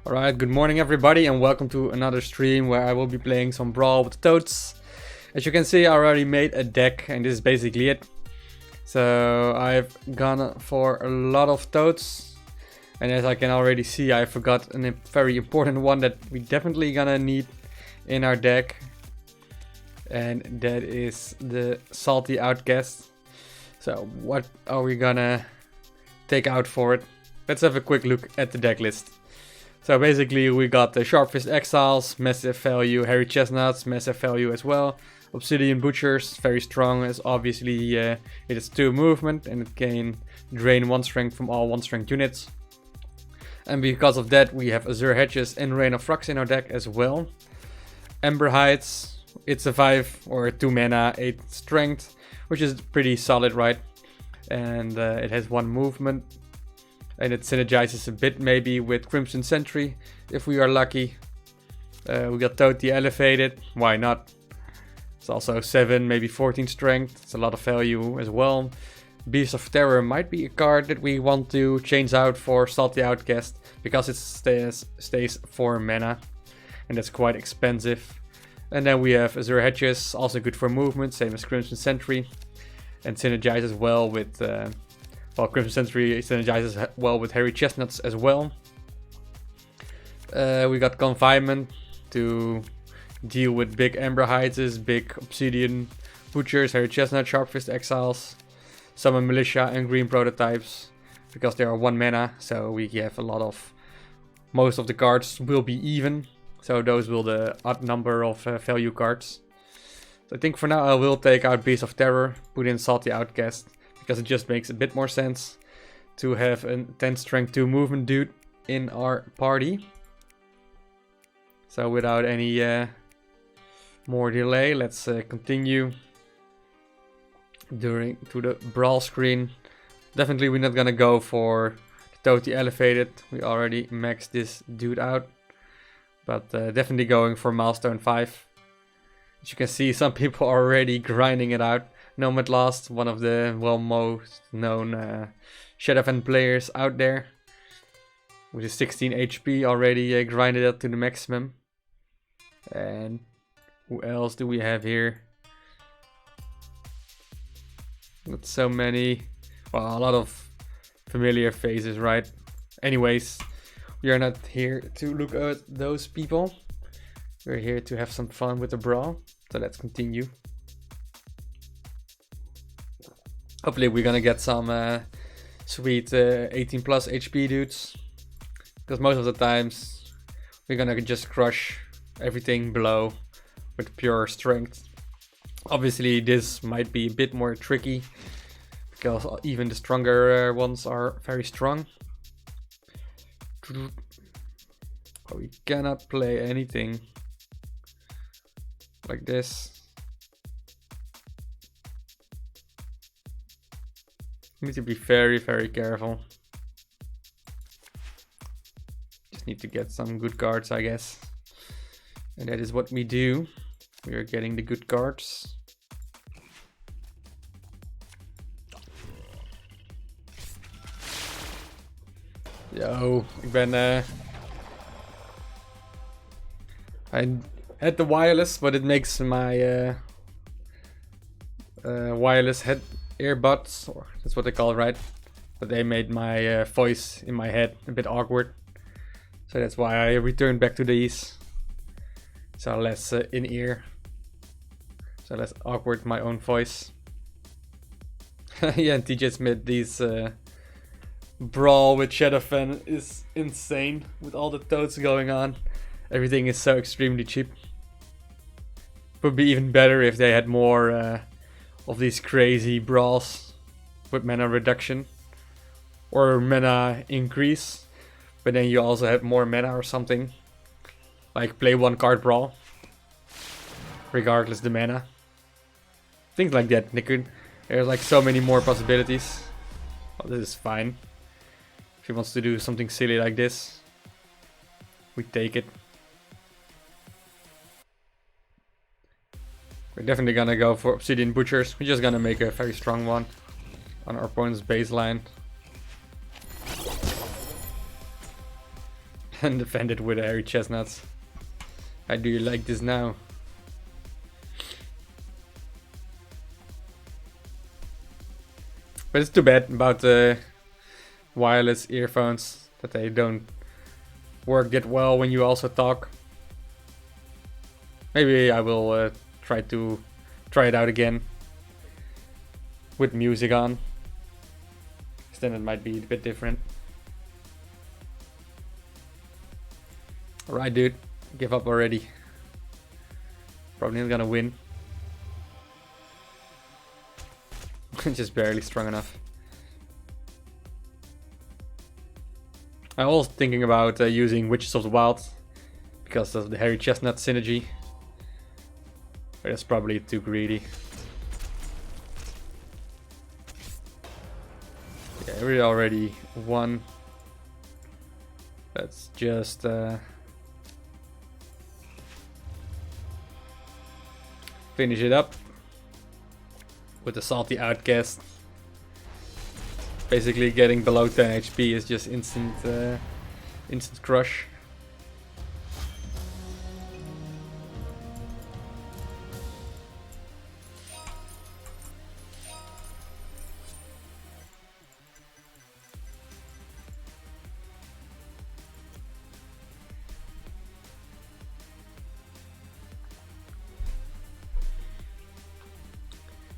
Alright, good morning everybody and welcome to another stream where I will be playing some Brawl with Toads. As you can see, I already made a deck and this is basically it. So I've gone for a lot of Toads. And as I can already see, I forgot a very important one that we definitely gonna need in our deck. And that is the Salty Outcast. So what are we gonna take out for it? Let's have a quick look at the deck list. So basically we got the Sharpfist Exiles, massive value, Hairy Chestnuts, massive value as well. Obsidian Butchers, very strong as obviously it is 2 movement and it can drain 1 strength from all 1 strength units. And because of that we have Azure Hedges and Rain of Flux in our deck as well. Ember Heights, it's a 5 or 2 mana, 8 strength, which is pretty solid, right? And it has 1 movement. And it synergizes a bit maybe with Crimson Sentry, if we are lucky. We got Toad the Elevated, why not? It's also 7, maybe 14 strength, it's a lot of value as well. Beast of Terror might be a card that we want to change out for Salty Outcast, because it stays 4 mana, and that's quite expensive. And then we have Azure Hedges, also good for movement, same as Crimson Sentry. And synergizes well with... Well, Crimson Sentry synergizes well with Hairy Chestnuts as well. We got Confinement to deal with big Ember Heights, big Obsidian Butchers, Hairy Chestnut, Sharpfist Exiles, Summon Militia and Green Prototypes, because they are 1 mana, so we have a lot of... Most of the cards will be even, so those will the odd number of value cards. So I think for now I will take out Beast of Terror, put in Salty Outcast, because it just makes a bit more sense to have a 10 strength 2 movement dude in our party. So without any more delay, let's continue to the Brawl screen. Definitely we're not gonna go for the Toad the Elevated, we already maxed this dude out. But definitely going for Milestone 5. As you can see, some people are already grinding it out. Nomad Last, one of the most known Shadowfen players out there. With his 16 HP already grinded up to the maximum. And who else do we have here? Not so many. Well, a lot of familiar faces, right? Anyways, we are not here to look at those people. We're here to have some fun with the Brawl. So let's continue. Hopefully we're gonna get some sweet 18 plus HP dudes. Because most of the times we're gonna just crush everything below with pure strength. Obviously this might be a bit more tricky, because even the stronger ones are very strong. But we cannot play anything like this. Need to be very, very careful. Just need to get some good cards, I guess. And that is what we do. We are getting the good cards. Yo, ik ben... I had the wireless, but it makes my wireless head earbuds, or that's what they call it, right? But they made my voice in my head a bit awkward, so that's why I returned back to these. So less in-ear, so less awkward my own voice. Yeah, and TJ Smith, these Brawl with Shadowfen is insane with all the Toads going on. Everything is so extremely cheap. Would be even better if they had more of these crazy brawls with mana reduction or mana increase, but then you also have more mana or something, like play 1 card brawl regardless the mana, things like that. There's like so many more possibilities. Well, this is fine. If he wants to do something silly like this, we take it. We're definitely gonna go for Obsidian Butchers. We're just gonna make a very strong one on our opponent's baseline. and defend it with a hairy chestnut. How do you like this now? But it's too bad about the wireless earphones, that they don't work that well when you also talk. Maybe I will try it out again with music on, because then it might be a bit different. Alright dude, give up already. Probably not gonna win. Just barely strong enough. I was thinking about using Witches of the Wild because of the hairy chestnut synergy, but that's probably too greedy. Yeah, we already won. Let's just finish it up with the Salty Outcast. Basically getting below 10 HP is just instant crush.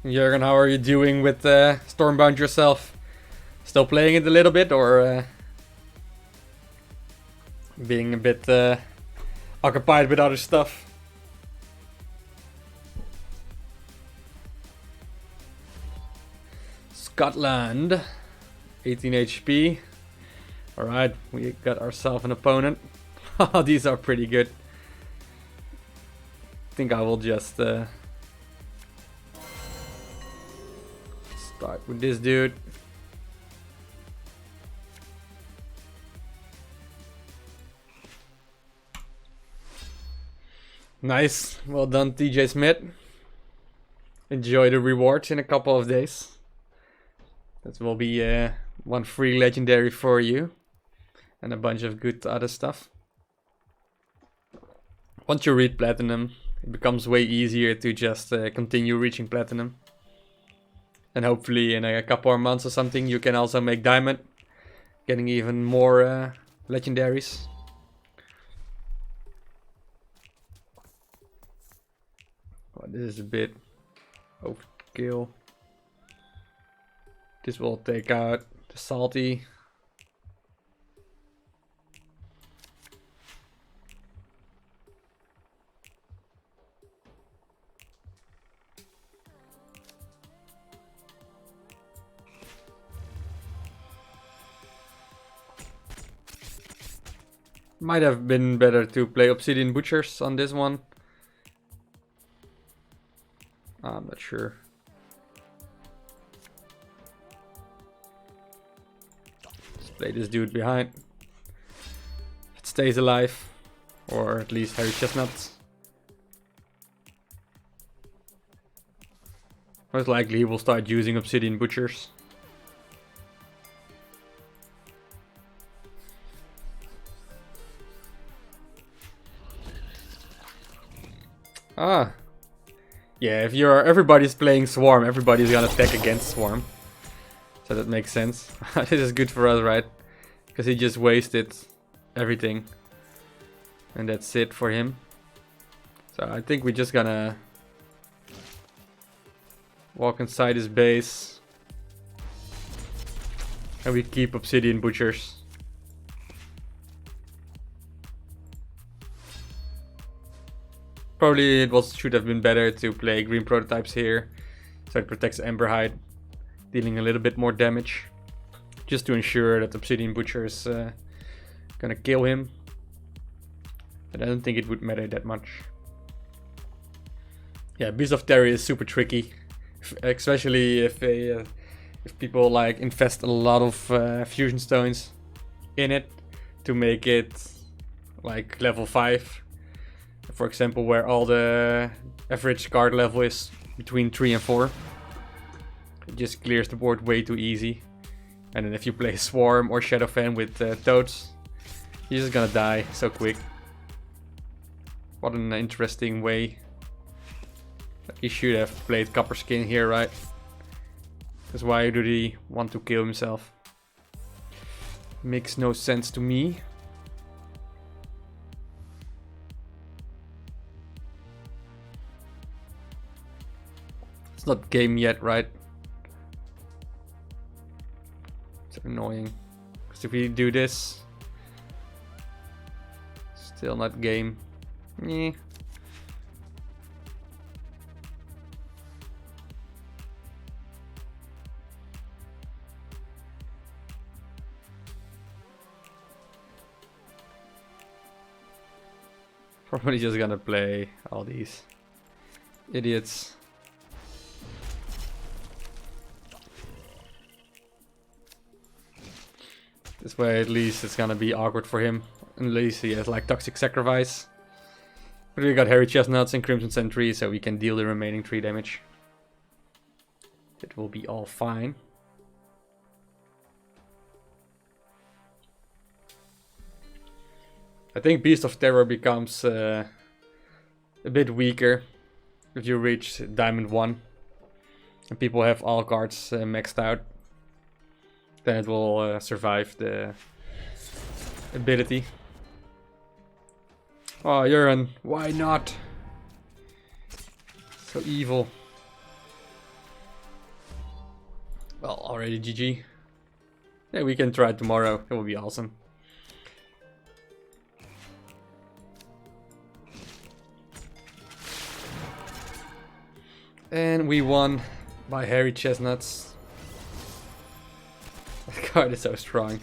Jurgen, how are you doing with Stormbound yourself? Still playing it a little bit, or being a bit occupied with other stuff? Scotland, 18 HP. Alright, we got ourselves an opponent. These are pretty good. I think I will just start with this dude. Nice, well done TJ Smith. Enjoy the rewards in a couple of days. That will be one free legendary for you. And a bunch of good other stuff. Once you reach platinum, it becomes way easier to just continue reaching platinum. And hopefully in a couple more months or something you can also make diamond. Getting even more legendaries. Oh, this is a bit overkill. This will take out the Salty. Might have been better to play Obsidian Butchers on this one. I'm not sure. Let's play this dude behind. If it stays alive. Or at least hairy chestnuts. Most likely he will start using Obsidian Butchers. Ah. Yeah, if everybody's playing Swarm, everybody's gonna attack against Swarm. So that makes sense. This is good for us, right? Because he just wasted everything. And that's it for him. So I think we're just gonna walk inside his base. And we keep Obsidian Butchers. Probably it should have been better to play green prototypes here, so it protects Emberhide, dealing a little bit more damage, just to ensure that Obsidian Butcher is gonna kill him. But I don't think it would matter that much. Yeah, Beast of Terry is super tricky, especially if people like invest a lot of fusion stones in it to make it like level 5. For example, where all the average card level is between 3 and 4. It just clears the board way too easy. And then if you play Swarm or Shadowfen with Toads, He's just gonna die so quick. What an interesting way. He should have played Copper Skin here, right? Because why did he want to kill himself? Makes no sense to me. It's not game yet, right? It's annoying. Because if we do this... Still not game. Yeah. Probably just gonna play all these idiots. This way at least it's gonna be awkward for him. Unless he has like Toxic Sacrifice. But we got Hairy Chestnuts and Crimson Sentry, so we can deal the remaining 3 damage. It will be all fine. I think Beast of Terror becomes a bit weaker if you reach Diamond 1. And people have all cards maxed out. Then it will survive the ability. Oh, Urine, why not? So evil. Well, already GG. Yeah, we can try it tomorrow. It will be awesome. And we won by Hairy Chestnuts. That card is so strong.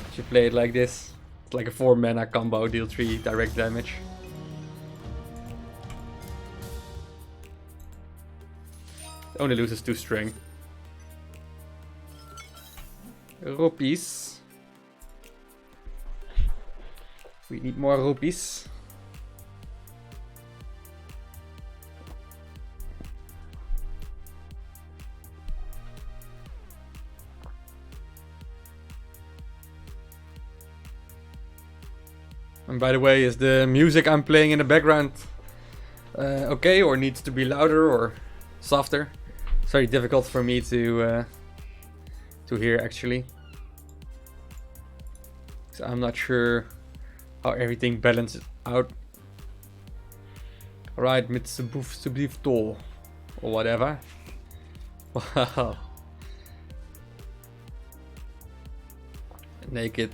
If you play it like this, it's like a 4 mana combo, deal 3 direct damage. It only loses 2 strength. Rupees. We need more rupees. And by the way, is the music I'm playing in the background okay, or needs to be louder or softer? It's very difficult for me to hear actually. So I'm not sure how everything balances out. Alright, Mitsubishi or whatever. Wow. Naked.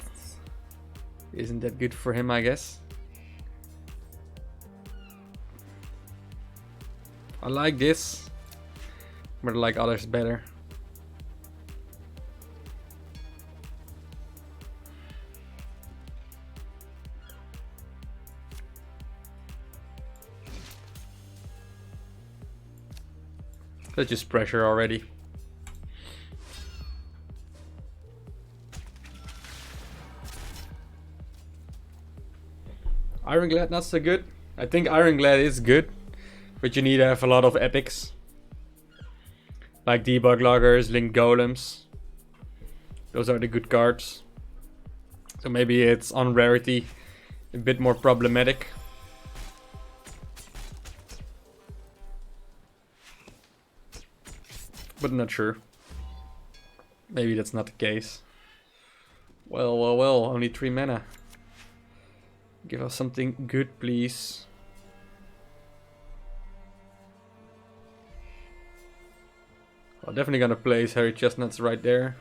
Isn't that good for him, I guess? I like this, but I like others better. That's just pressure already. Ironclad not so good. I think Ironclad is good, but you need to have a lot of epics. Like Debug Loggers, Link Golems. Those are the good cards. So maybe it's on rarity a bit more problematic. But I'm not sure. Maybe that's not the case. Well, well, well, only 3 mana. Give us something good, please. I'm definitely gonna place Hairy Chestnuts right there.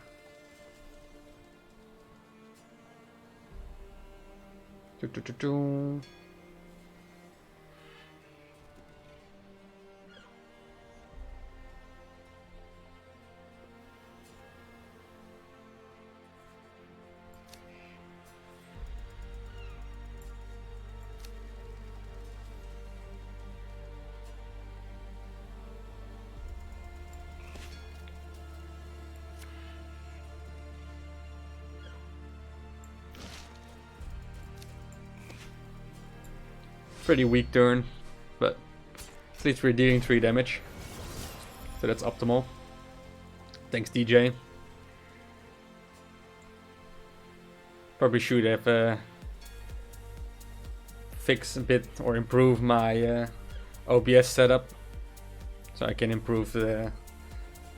Pretty weak turn, but at least we're dealing 3 damage. So that's optimal. Thanks, DJ. Probably should have fix a bit or improve my OBS setup, so I can improve the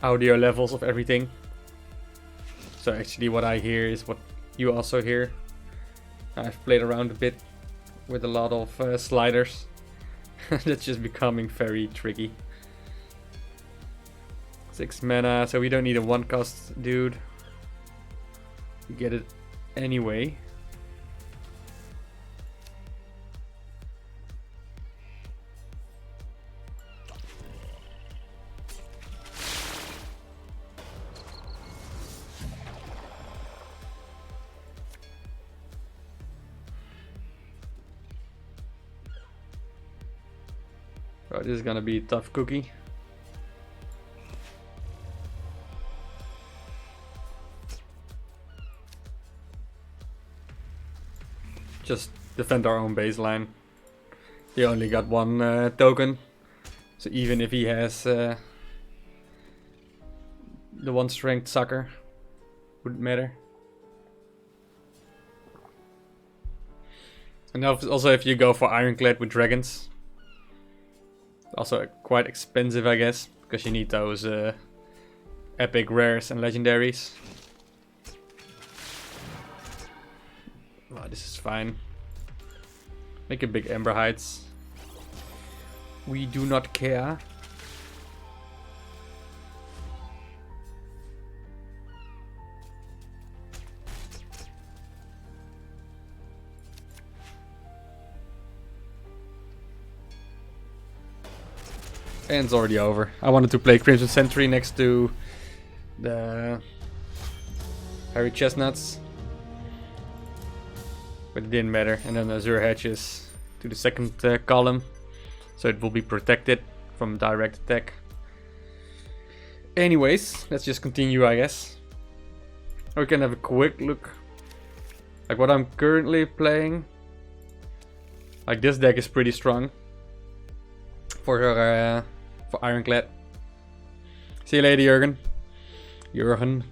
audio levels of everything. So actually what I hear is what you also hear. I've played around a bit with a lot of sliders. That's just becoming very tricky. 6 mana, so we don't need a 1-cost dude. We get it anyway. Oh, this is gonna be a tough cookie. Just defend our own baseline. He only got 1 token, so even if he has the 1 strength sucker, wouldn't matter. And also if you go for Ironclad with dragons, also quite expensive I guess, because you need those epic rares and legendaries. Oh, this is fine. Make a big Ember Heights. We do not care. And it's already over. I wanted to play Crimson Sentry next to the Harry Chestnuts, but it didn't matter. And then Azure Hedges to the second column, so it will be protected from direct attack. Anyways, let's just continue, I guess. We can have a quick look, like what I'm currently playing. Like this deck is pretty strong for Ironclad. See you later, Jurgen.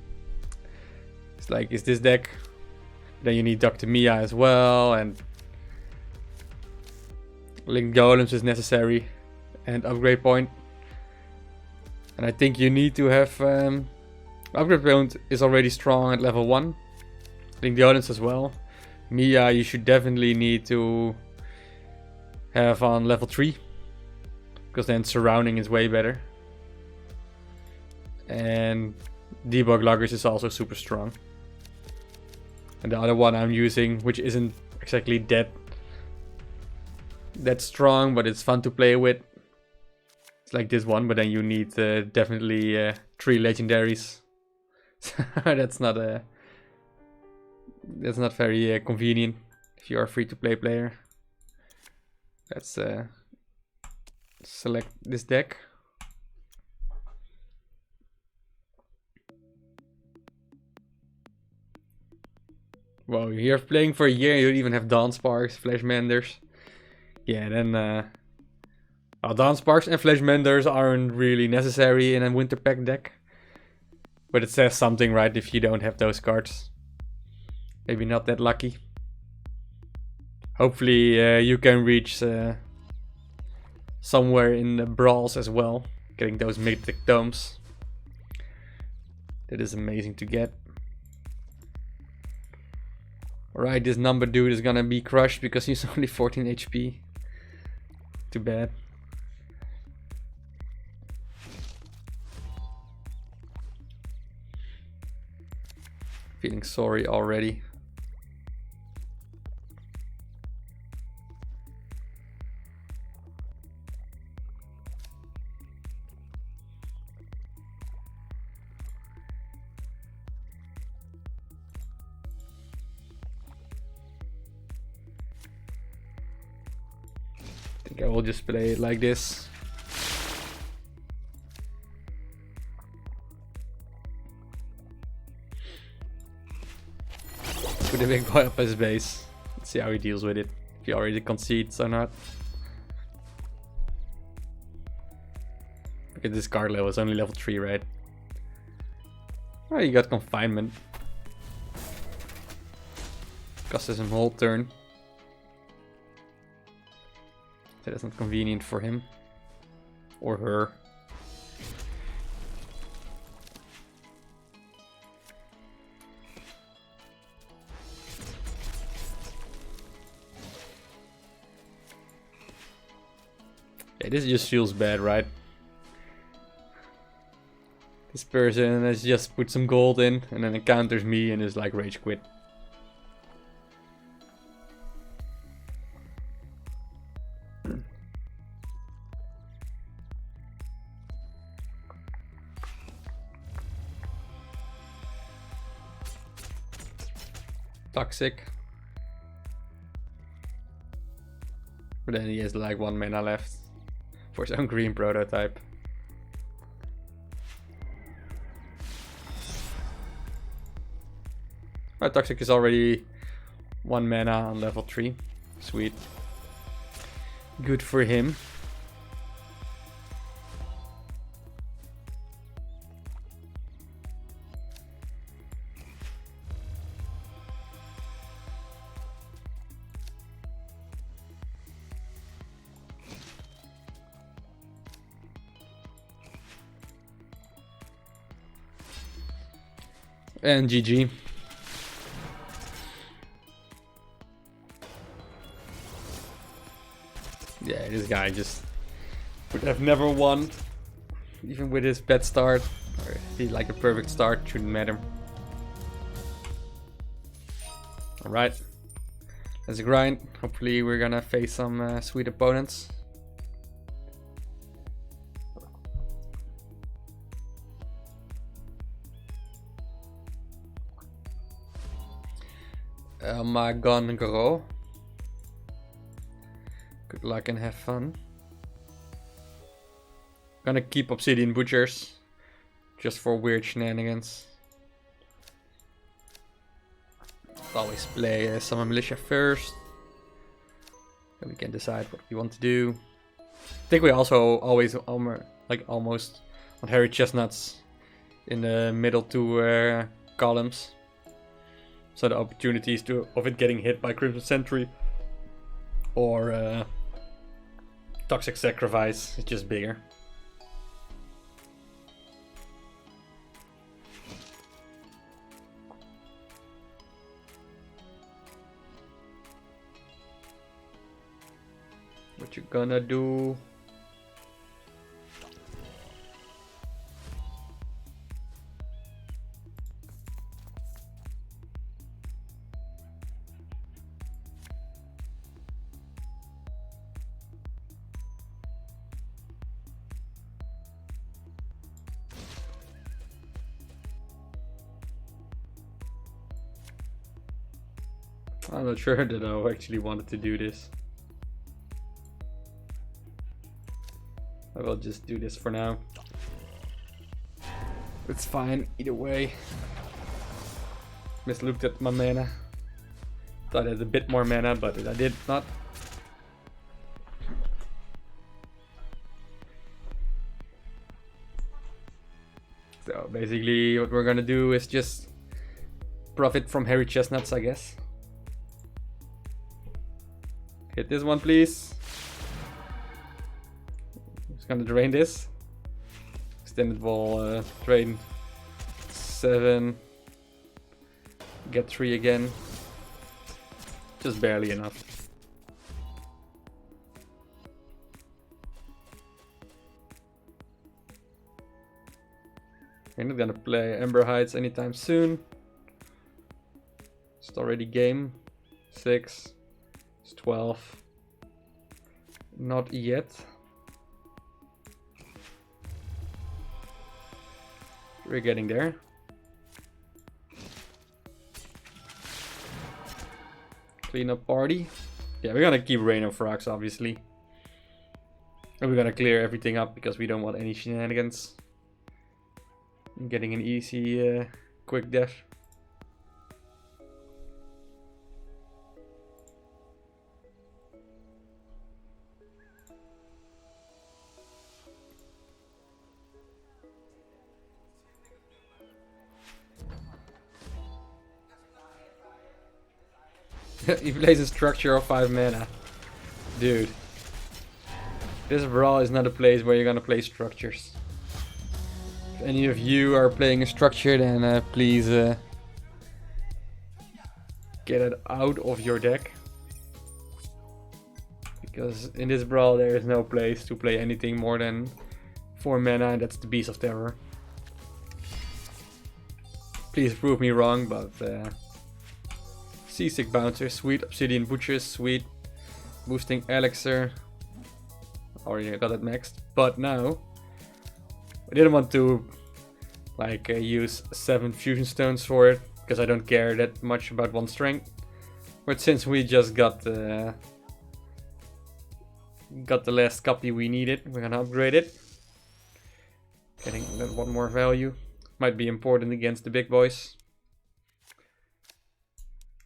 It's like, is this deck? Then you need Dr. Mia as well, and Link Golems is necessary, and Upgrade Point. And I think you need to have Upgrade Point is already strong at level 1. Link Golems as well. Mia you should definitely need to have on level 3, because then surrounding is way better. And Debug Loggers is also super strong. And the other one I'm using, which isn't exactly that strong, but it's fun to play with. It's like this one, but then you need definitely 3 legendaries. That's not very convenient if you are a free-to-play player. Let's select this deck. Wow, you're playing for a year, you don't even have Dawn Sparks, Flash Menders. Yeah, then Dawn Sparks and Flash Menders aren't really necessary in a Winter Pack deck. But it says something, right, if you don't have those cards. Maybe not that lucky. Hopefully you can reach somewhere in the brawls as well, getting those mythic domes. That is amazing to get. Alright, this number dude is gonna be crushed because he's only 14 HP. Too bad. Feeling sorry already. I think I will just play it like this. Put a big boy up his base. Let's see how he deals with it. If he already concedes or not. Look at this card level, it's only level 3, right? Oh, you got confinement. Costs him whole turn. So that's not convenient for him. Or her. Yeah, this just feels bad, right? This person has just put some gold in and then encounters me and is like rage quit. Toxic. But then he has like 1 mana left for his own green prototype. Oh, Toxic is already 1 mana on level 3. Sweet. Good for him. And GG. Yeah, this guy just would have never won, even with his bad start. Or he like a perfect start, shouldn't matter. Alright, let's grind. Hopefully we're gonna face some sweet opponents. My gun grow. Good luck and have fun. Gonna keep Obsidian Butchers just for weird shenanigans. Always play Summon Militia first. Then we can decide what we want to do. I think we also always almost want Harry Chestnuts in the middle 2 columns. So the opportunities of it getting hit by Crimson Sentry or Toxic Sacrifice is just bigger. What you gonna do? I'm not sure that I actually wanted to do this. I will just do this for now. It's fine either way. Mislooked at my mana. Thought I had a bit more mana, but I did not. So basically what we're gonna do is just profit from Harry Chestnuts, I guess. Hit this one, please. Just gonna drain this. Extended wall, drain 7. Get 3 again. Just barely enough. I'm not gonna play Ember Heights anytime soon. It's already game 6. It's 12. Not yet. We're getting there. Clean up party. Yeah, we're gonna keep Rain of Frogs, obviously. And we're gonna clear everything up because we don't want any shenanigans. I'm getting an easy, quick death. He plays a structure of 5 mana. Dude. This brawl is not a place where you're gonna play structures. If any of you are playing a structure, then please get it out of your deck. Because in this brawl there is no place to play anything more than 4 mana, and that's the Beast of Terror. Please prove me wrong, but Seasick Bouncer, sweet. Obsidian Butchers, sweet. Boosting Elixir. Already got it maxed. But now, I didn't want to like use 7 Fusion Stones for it, because I don't care that much about 1 strength. But since we just got the last copy we needed, we're gonna upgrade it. Getting that 1 more value. Might be important against the big boys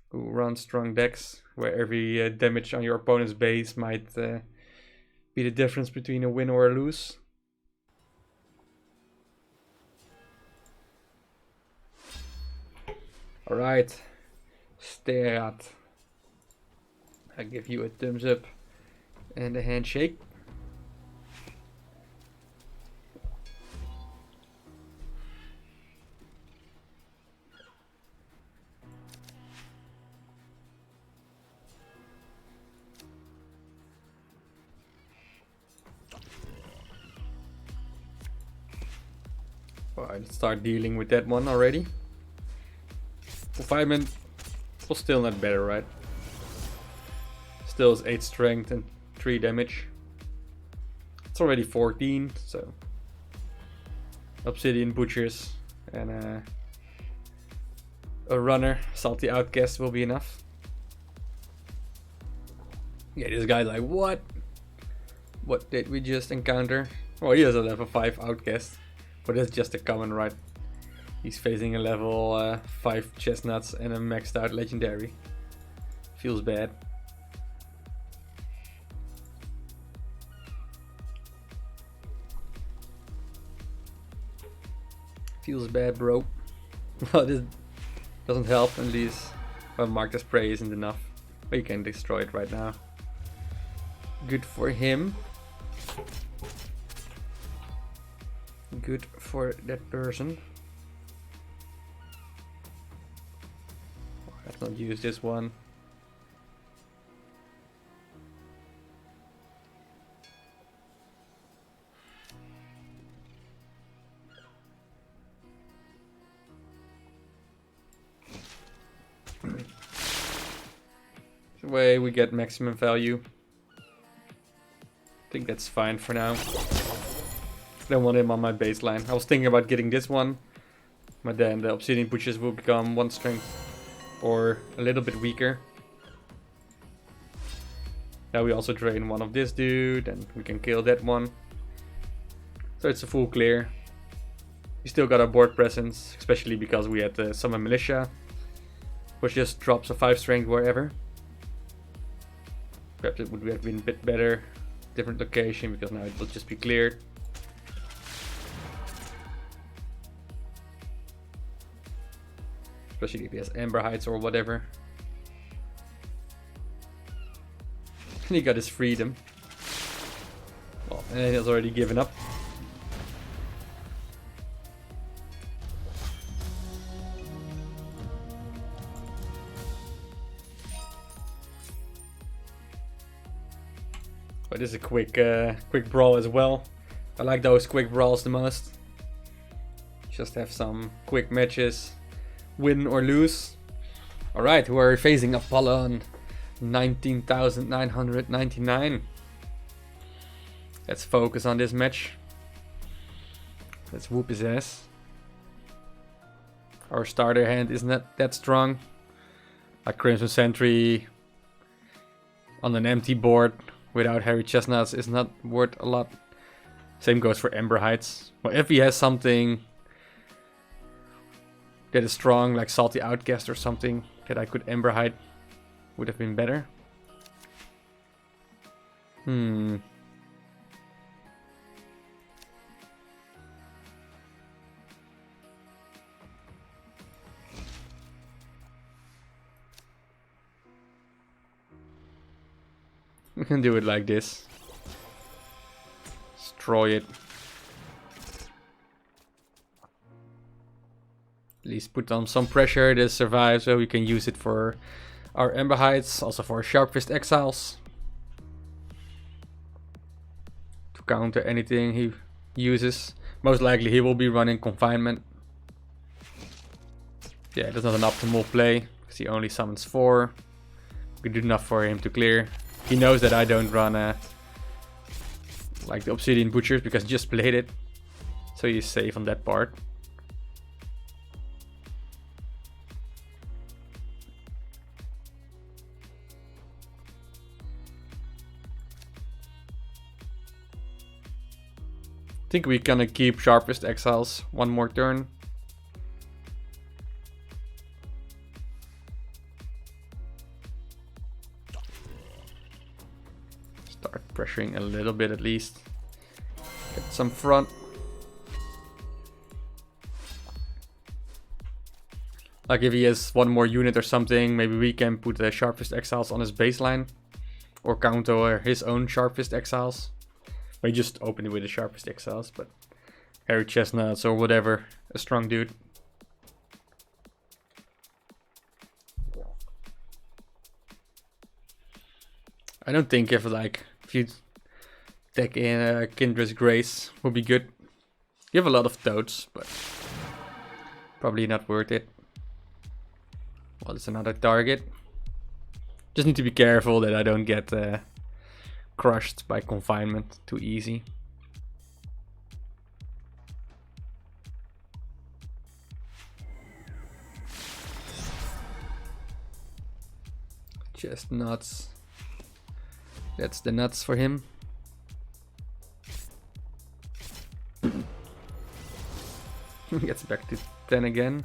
who run strong decks, where every damage on your opponent's base might be the difference between a win or a lose. Alright, Sterat. I give you a thumbs up and a handshake. Alright, let's start dealing with that one already. Confinement was still not better, right? Still is 8 strength and 3 damage. It's already 14, so Obsidian Butchers and a runner, Salty Outcast will be enough. Yeah, this guy's like, what? What did we just encounter? Well, he has a level 5 Outcast, but it's just a common, right? He's facing a level 5 Chestnuts and a maxed out Legendary. Feels bad. Feels bad, bro. Well, this doesn't help, at least. Well, Mark the Spray isn't enough. But you can destroy it right now. Good for him. Good for that person. Let's not use this one. The way we get maximum value. I think that's fine for now. I don't want him on my baseline. I was thinking about getting this one, but then the Obsidian Butchers will become 1 strength or a little bit weaker. Now we also drain one of this dude and we can kill that one. So it's a full clear. We still got our board presence, especially because we had the Summon Militia, which just drops a 5 strength wherever. Perhaps it would have been a bit better, different location, because now it will just be cleared. Especially if he has Amber Heights or whatever. And he got his freedom. Well, and he has already given up. But this is a quick brawl as well. I like those quick brawls the most. Just have some quick matches. Win or lose. Alright, who are we facing? Apollon 19,999. Let's focus on this match. Let's whoop his ass. Our starter hand is not that strong. Like Crimson Sentry on an empty board without Hairy Chestnuts is not worth a lot. Same goes for Amber Heights. Well, if he has something that is strong, like Salty Outcast or something that I could Ember Hide, would have been better. We can do it like this. destroy it. At least put on some pressure to survive, so we can use it for our Ember Heights, also for Sharp Fist Exiles. To counter anything he uses. Most likely he will be running Confinement. Yeah, that's not an optimal play, because he only summons 4. Good enough for him to clear. He knows that I don't run like the Obsidian Butchers, because I just played it. So he's safe on that part. I think we're gonna keep Sharpest Exiles one more turn. Start pressuring a little bit at least. Get some front. Like if he has one more unit or something, maybe we can put the Sharpest Exiles on his baseline. Or counter his own Sharpest Exiles. We just open it with the Sharpest Exiles, but Harry Chestnuts or whatever, a strong dude. I don't think if you deck in Kindred's Grace would be good. You have a lot of Toads, but probably not worth it. Well, it's another target. Just need to be careful that I don't get crushed by Confinement too easy. Chestnuts. That's the nuts for him. Gets back to 10 again.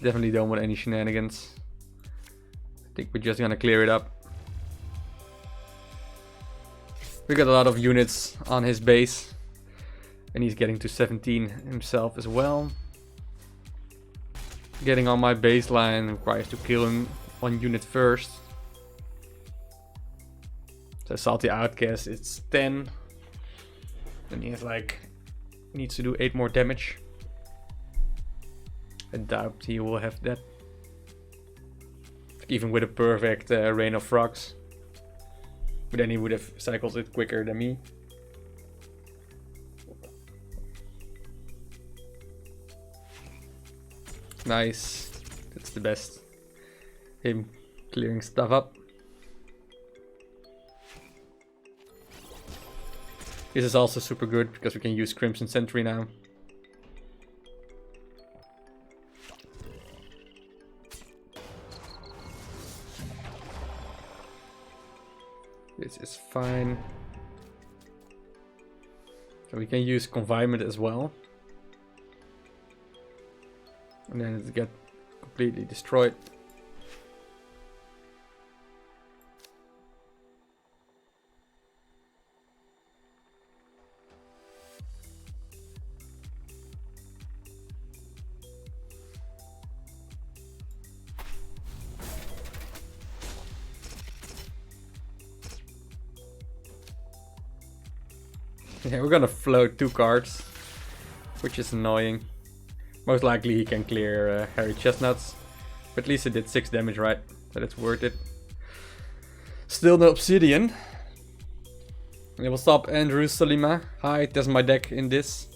Definitely don't want any shenanigans. I think we're just gonna clear it up. We got a lot of units on his base. And he's getting to 17 himself as well. Getting on my baseline requires to kill him one unit first. So Salty Outcast, it's 10. And he has needs to do 8 more damage. I doubt he will have that. Even with a perfect Rain of Frogs. But then he would have cycled it quicker than me. Nice. That's the best. Him clearing stuff up. This is also super good because we can use Crimson Sentry now. This is fine. So we can use Confinement as well. And then it get completely destroyed. Yeah, we're gonna float 2 cards, which is annoying. Most likely he can clear Harry Chestnuts, but at least it did 6 damage, right? So that's worth it. Still no Obsidian. And what's up, Andrew Salima? Hi, test my deck in this.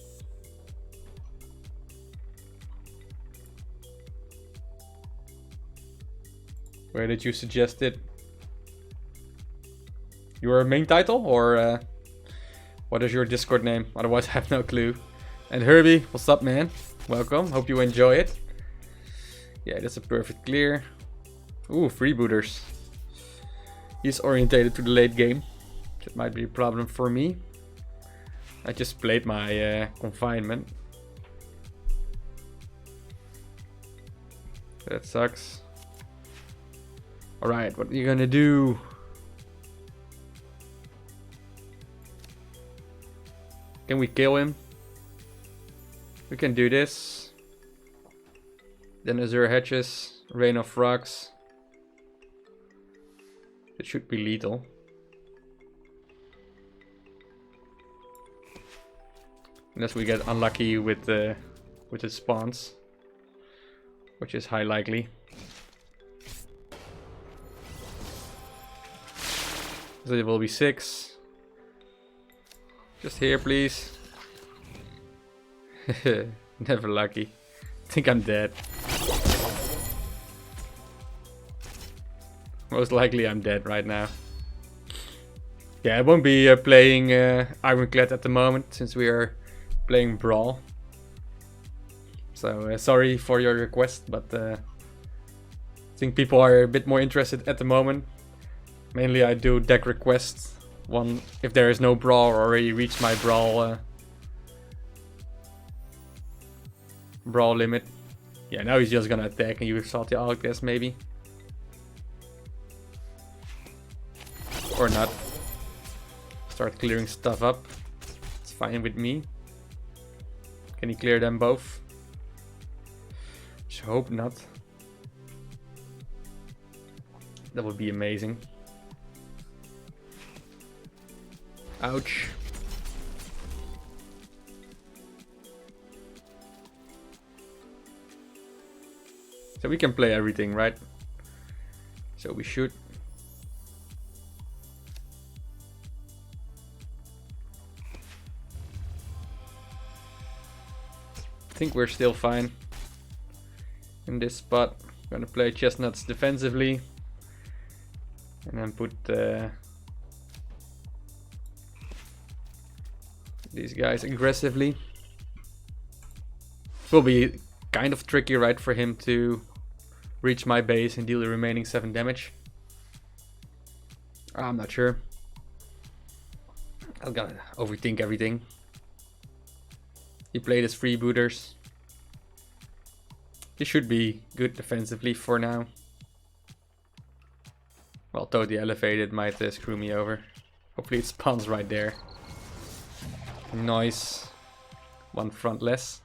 Where did you suggest it? Your main title, or what is your Discord name? Otherwise I have no clue. And Herbie, what's up, man? Welcome, hope you enjoy it. Yeah, that's a perfect clear. Ooh, freebooters. He's orientated to the late game. That might be a problem for me. I just played my Confinement. That sucks. Alright, what are you gonna do? Can we kill him? We can do this. Then Azure Hedges, Rain of Frogs. It should be lethal. Unless we get unlucky with the spawns, which is high likely. So it will be 6. Just here, please. Never lucky. I think I'm dead. Most likely I'm dead right now. Yeah, I won't be playing Ironclad at the moment since we are playing Brawl. So sorry for your request, but I think people are a bit more interested at the moment. Mainly I do deck requests. One, if there is no Brawl or already reached my Brawl limit. Yeah, now he's just gonna attack and use Salty Outcast maybe. Or not. Start clearing stuff up. It's fine with me. Can he clear them both? Just hope not. That would be amazing. Ouch. So we can play everything, right? So we should. I think we're still fine in this spot. I'm gonna play Chestnuts defensively and then put these guys aggressively. It will be kind of tricky, right, for him to reach my base and deal the remaining 7 damage. I'm not sure. I'm gonna overthink everything. He played his freebooters. He should be good defensively for now. Well, totally elevated might screw me over. Hopefully it spawns right there. Nice. 1 front less.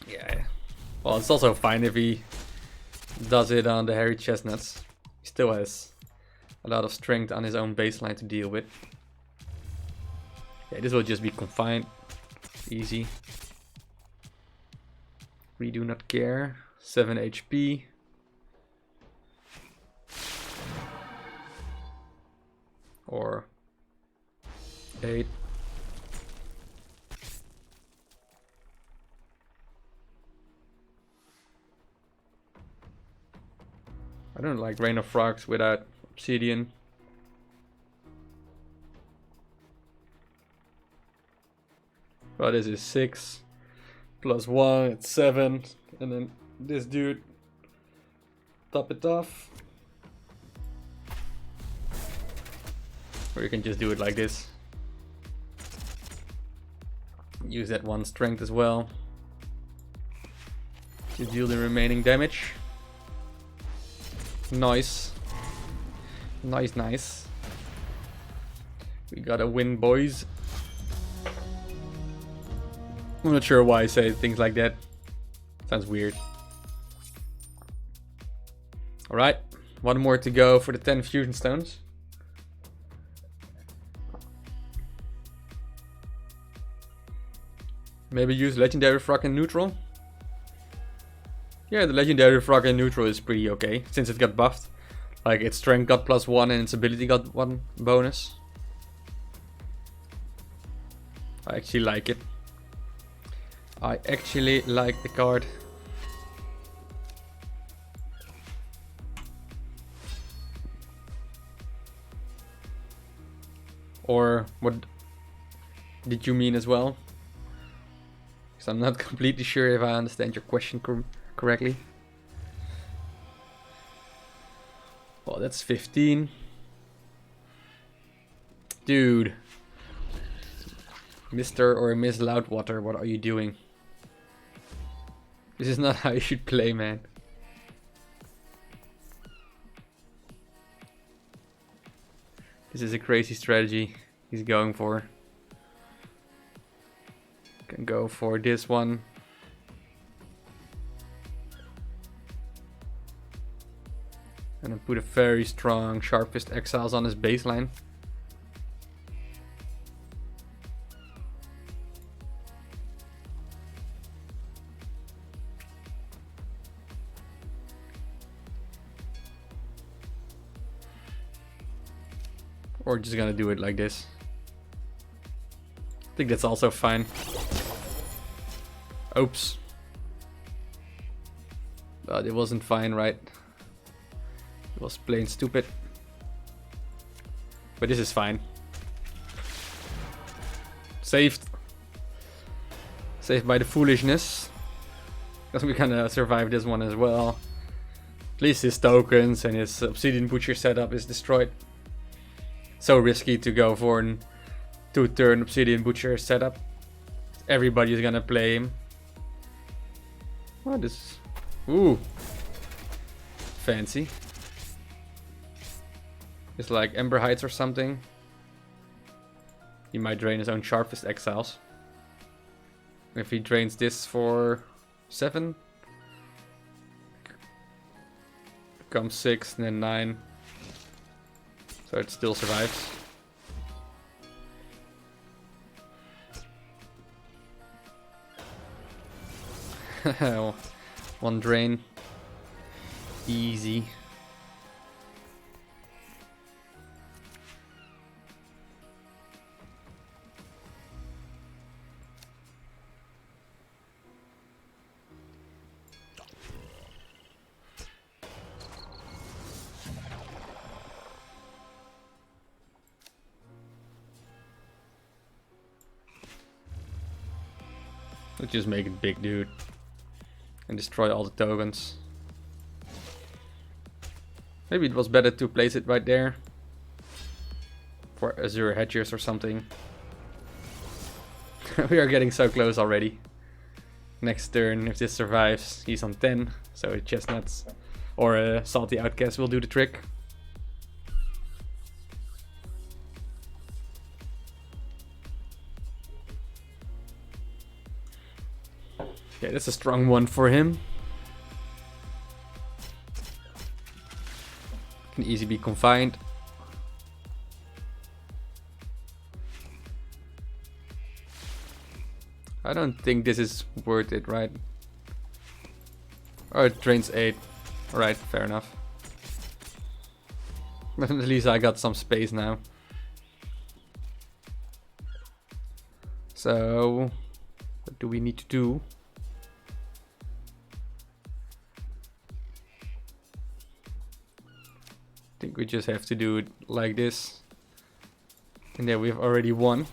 Yeah. Well, it's also fine if he does it on the Hairy Chestnuts. He still has a lot of strength on his own baseline to deal with. Yeah, this will just be confined. Easy. We do not care. 7 HP. Or 8. I don't like Rain of Frogs without Obsidian. Well, this is 6 plus 1, it's 7, and then this dude top it off. Or you can just do it like this. Use that 1 strength as well to deal the remaining damage. Nice. Nice, nice. We gotta win, boys. I'm not sure why I say things like that. Sounds weird. Alright, 1 more to go for the 10 fusion stones. Maybe use Legendary Frog in neutral. Yeah, the Legendary Frog in neutral is pretty okay, since it got buffed. Like, its strength got +1 and its ability got 1 bonus. I actually like it. I actually like the card. Or what did you mean as well? Because I'm not completely sure if I understand your question correctly. Well, that's 15. Dude. Mr. or Miss Loudwater, what are you doing? This is not how you should play, man. This is a crazy strategy he's going for. Can go for this one. And then put a very strong Sharpest Exiles on his baseline. Or just gonna do it like this. I think that's also fine. Oops. But it wasn't fine, right? It was plain stupid. But this is fine. Saved. Saved by the foolishness. Because we're gonna survive this one as well. At least his tokens and his Obsidian Butcher setup is destroyed. So risky to go for an 2-turn Obsidian Butcher setup. Everybody is gonna play him. What is... Ooh. Fancy. It's like Ember Heights or something. He might drain his own Sharpest Exiles. If he drains this for 7. Becomes 6 and then 9. So it still survives. One drain. Easy. Let's just make it big, dude. And destroy all the tokens. Maybe it was better to place it right there. For Azure Hedgers or something. We are getting so close already. Next turn, if this survives, he's on 10. So Chestnuts or a Salty Outcast will do the trick. Okay, that's a strong one for him. Can easily be confined. I don't think this is worth it, right? Oh, it drains 8. Alright, fair enough. But at least I got some space now. So, what do we need to do? I think we just have to do it like this. And then we've already won.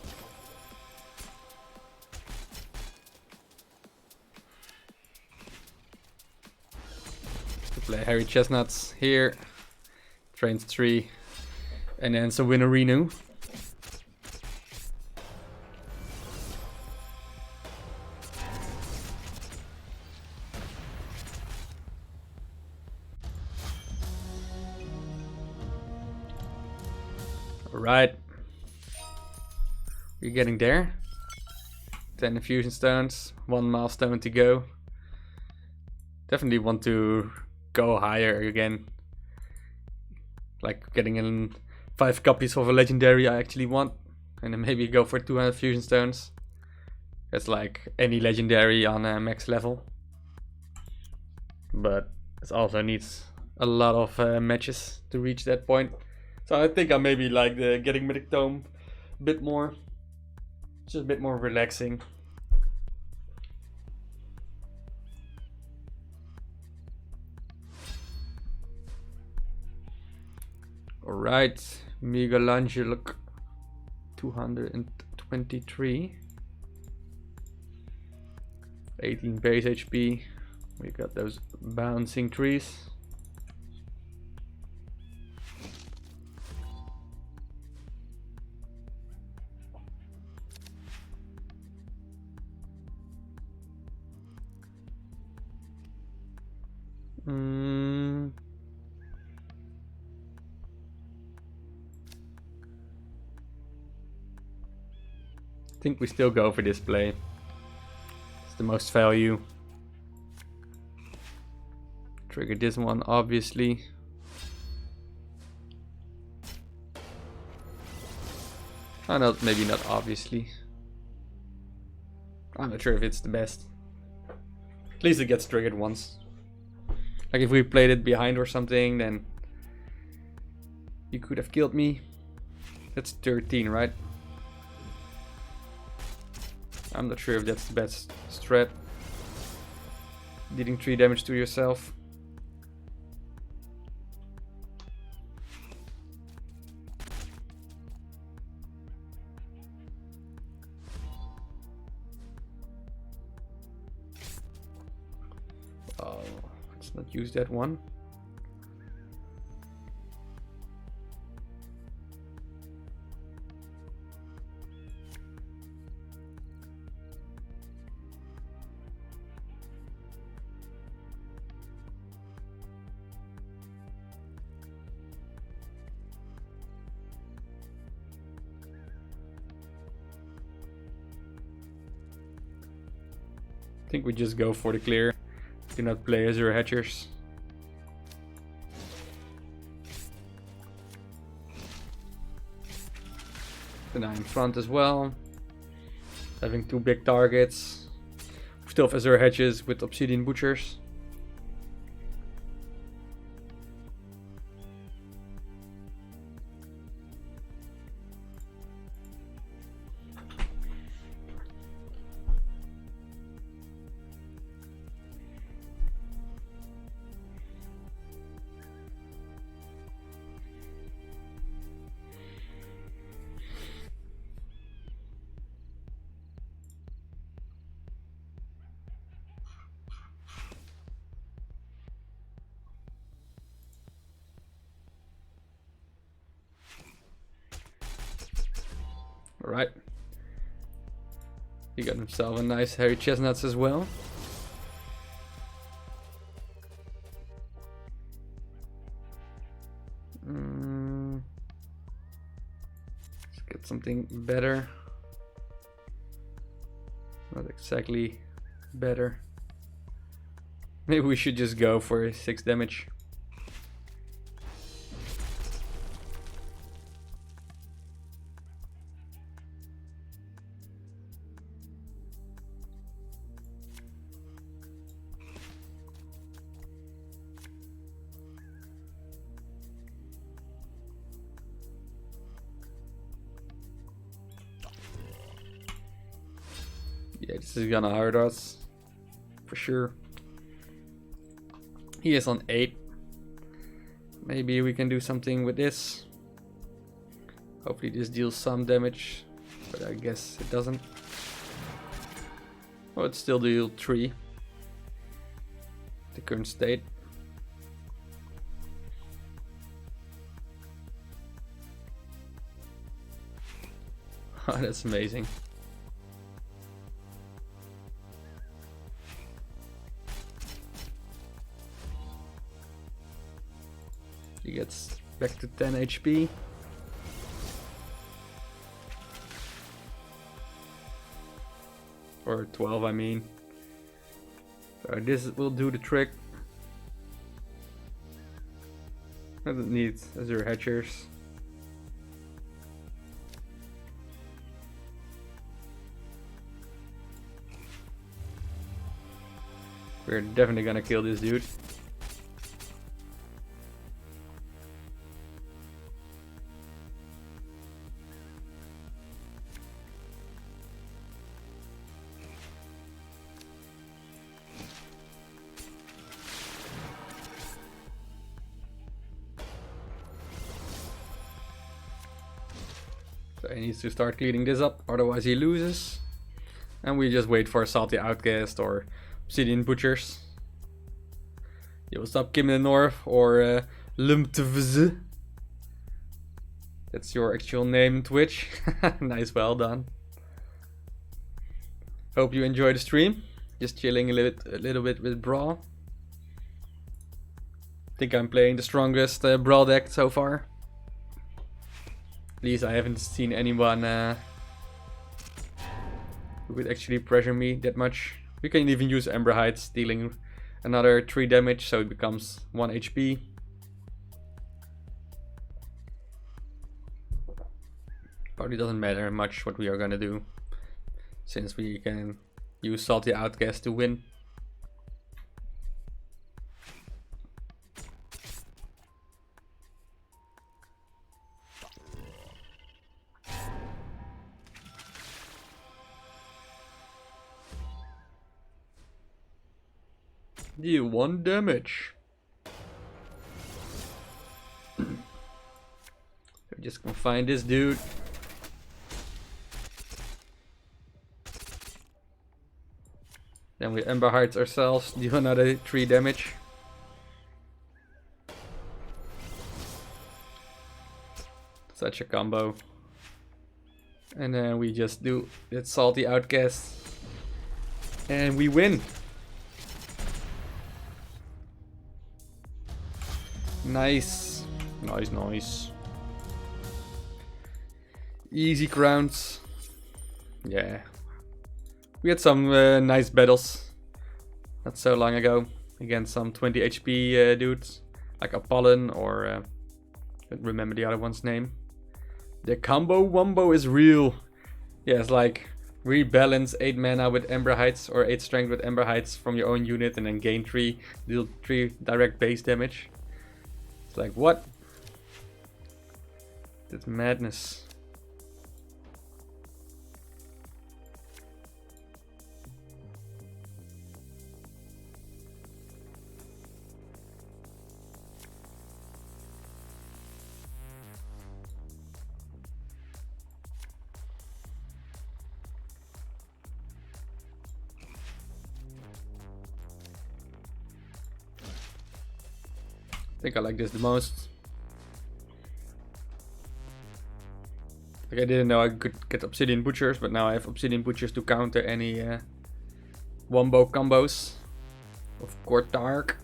To play Harry Chestnuts here. Trains 3. And then some Winarinu. Alright. We're getting there. 10 infusion stones, 1 milestone to go. Definitely want to go higher again. Like getting in 5 copies of a legendary I actually want. And then maybe go for 200 fusion stones. That's like any legendary on a max level. But it also needs a lot of matches to reach that point. So I think I maybe like the getting Mythic Tome a bit more. Just a bit more relaxing. Alright, Michelangelo 223. 18 base HP. We got those bouncing trees. think we still go for this play. It's the most value. Trigger this one, obviously. Oh no, maybe not obviously. I'm not sure if it's the best. At least it gets triggered once. Like if we played it behind or something, then you could have killed me. That's 13, right? I'm not sure if that's the best strat. Dealing 3 damage to yourself. Oh, let's not use that one. I think we just go for the clear. Do not play Azure Hatchers. Then I'm in front as well. Having 2 big targets. Still have Azure Hatches with Obsidian Butchers. Alright. He got himself a nice hairy chestnuts as well. Let's get something better. Not exactly better. Maybe we should just go for 6 damage. Yeah, this is gonna hurt us for sure. He is on 8. Maybe we can do something with this. Hopefully this deals some damage, but I guess it doesn't. Oh, it still deals 3. The current state. Oh, that's amazing. He gets back to 10 HP. Or 12, I mean. So this will do the trick. Doesn't need Azure Hatchers. We're definitely gonna kill this dude. So he needs to start cleaning this up, otherwise he loses. And we just wait for a Salty Outcast or Obsidian Butchers. Yo, what's up, Kim in the North, or Lumtvz. That's your actual name on Twitch. Nice, well done. Hope you enjoy the stream. Just chilling a little bit with BRAWL. Think I'm playing the strongest BRAWL deck so far. At least I haven't seen anyone who would actually pressure me that much. We can even use Ember Heights, dealing another 3 damage, so it becomes 1 HP. Probably doesn't matter much what we are gonna do, since we can use Salty Outcast to win. Deal 1 damage. We're just gonna find this dude. Then we Ember Heights ourselves, deal another 3 damage. Such a combo. And then we just do that Salty Outcast. And we win. Nice. Nice, nice. Easy crowns. Yeah. We had some nice battles not so long ago against some 20 HP dudes like Apollon or I don't remember the other one's name. The combo wombo is real. Yeah, it's like rebalance 8 mana with Ember Heights or 8 strength with Ember Heights from your own unit and then gain 3, deal 3 direct base damage. It's like, what? That's madness. I think I like this the most. Like, I didn't know I could get Obsidian Butchers, but now I have Obsidian Butchers to counter any wombo combos of Kortark.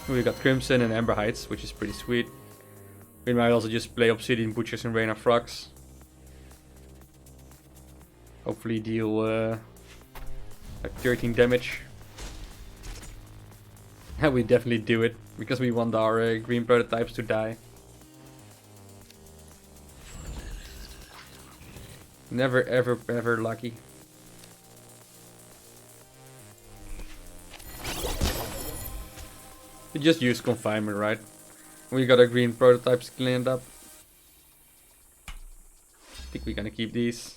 We got Crimson and Ember Heights, which is pretty sweet. We might also just play Obsidian Butchers and Rain of Frogs. Hopefully deal like 13 damage. Yeah, we definitely do it, because we want our green prototypes to die. Never ever ever lucky. We just use confinement, right? We got our green prototypes cleaned up. I think we're gonna keep these.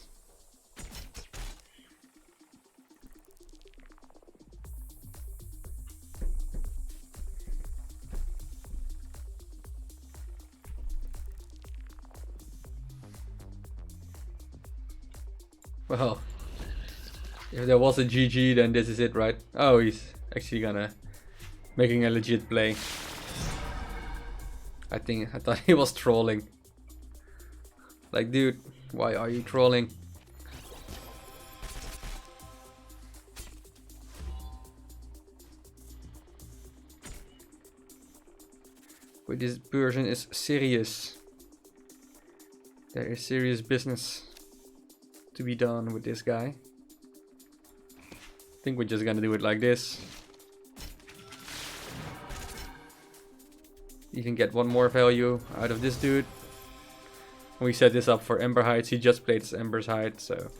Well, if there was a GG, then this is it, right? Oh, he's actually gonna making a legit play. I thought he was trolling. Like, dude, why are you trolling? But this version is serious. There is serious business to be done with this guy. I think we're just gonna do it like this. Even get 1 more value out of this dude. We set this up for Ember Heights. He just played his Ember's Heights, so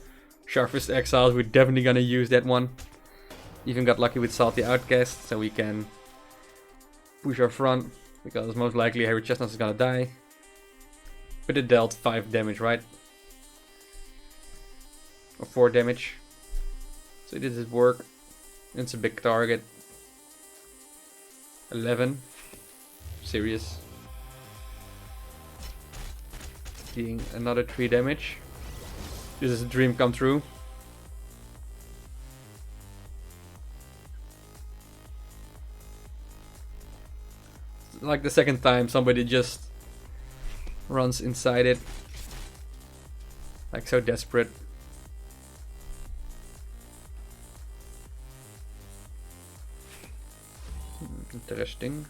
Sharpest Exiles, we're definitely gonna use that one. Even got lucky with Salty Outcast, so we can push our front, because most likely Harry Chestnut is gonna die. But it dealt 5 damage, right? Or 4 damage. So this is work. It's a big target. 11. Serious. Being another 3 damage. This is a dream come true. It's like the second time somebody just runs inside it. Like, so desperate. Interesting.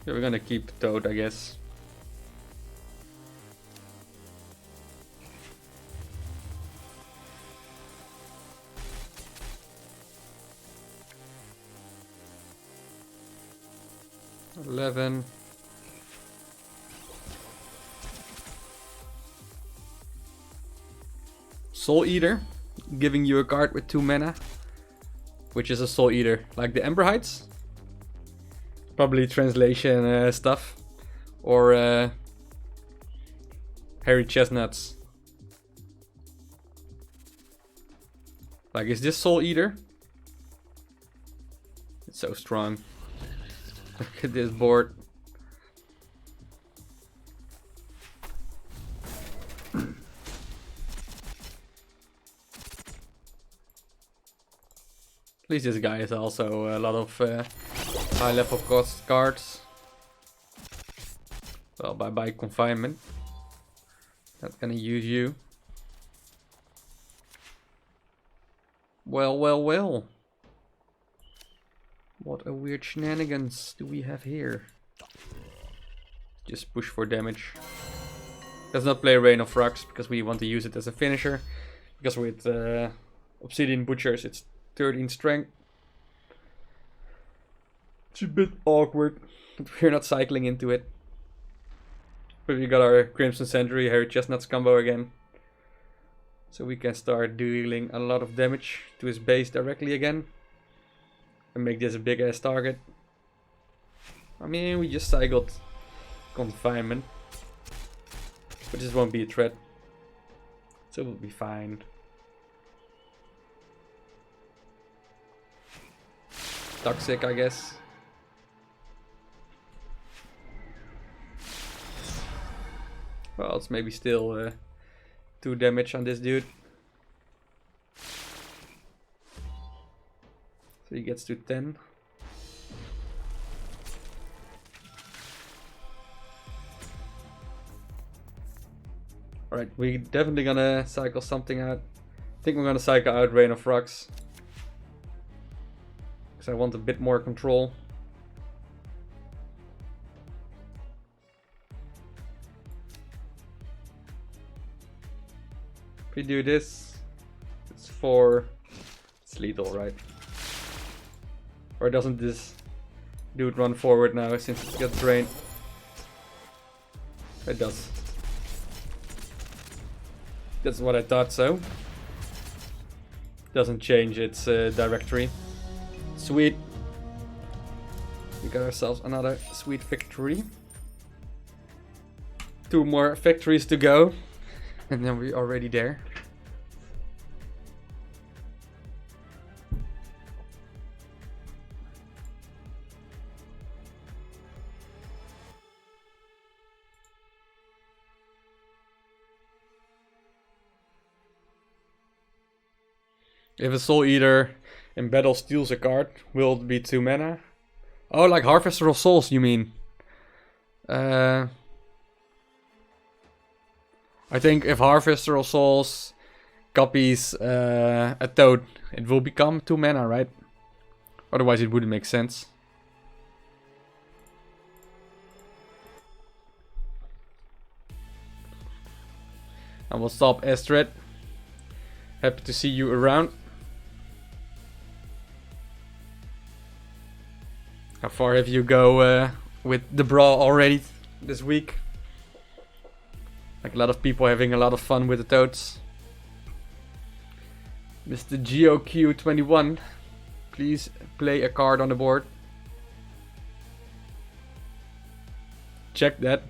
Yeah, we're gonna keep Toad, I guess. $11. Soul Eater, giving you a card with 2 mana, which is a Soul Eater, like the Ember Heights. Probably translation stuff, or Hairy Chestnuts. Like, is this Soul Eater? It's so strong. Look at this board. At least this guy is also a lot of high level cost cards. Well, bye bye confinement. Not gonna use you. Well, well, well. What a weird shenanigans do we have here? Just push for damage. Let's not play Rain of Rocks because we want to use it as a finisher. Because with Obsidian Butchers it's 13 strength. It's a bit awkward, but we're not cycling into it. But we got our Crimson Century Hairy Chestnuts combo again. So we can start dealing a lot of damage to his base directly again. And make this a big ass target. I mean, we just cycled confinement. But this won't be a threat. So we'll be fine. Toxic, I guess. Well, it's maybe still 2 damage on this dude. So he gets to 10. Alright, we're definitely gonna cycle something out. I think we're gonna cycle out Rain of Rocks. Because I want a bit more control. If we do this, it's 4. It's lethal, right? Or doesn't this dude run forward now since it got drained? It does. That's what I thought so. Doesn't change its directory. Sweet. We got ourselves another sweet victory. 2 more victories to go. And then we're already there. If a Soul Eater in battle steals a card, will it be 2 mana? Oh, like Harvester of Souls, you mean? I think if Harvester of Souls copies a Toad, it will become 2 mana, right? Otherwise it wouldn't make sense. I will stop Estrid. Happy to see you around. How far have you go with the BRAWL already this week? Like a lot of people having a lot of fun with the Toads. Mr. GOQ21, please play a card on the board. Check that.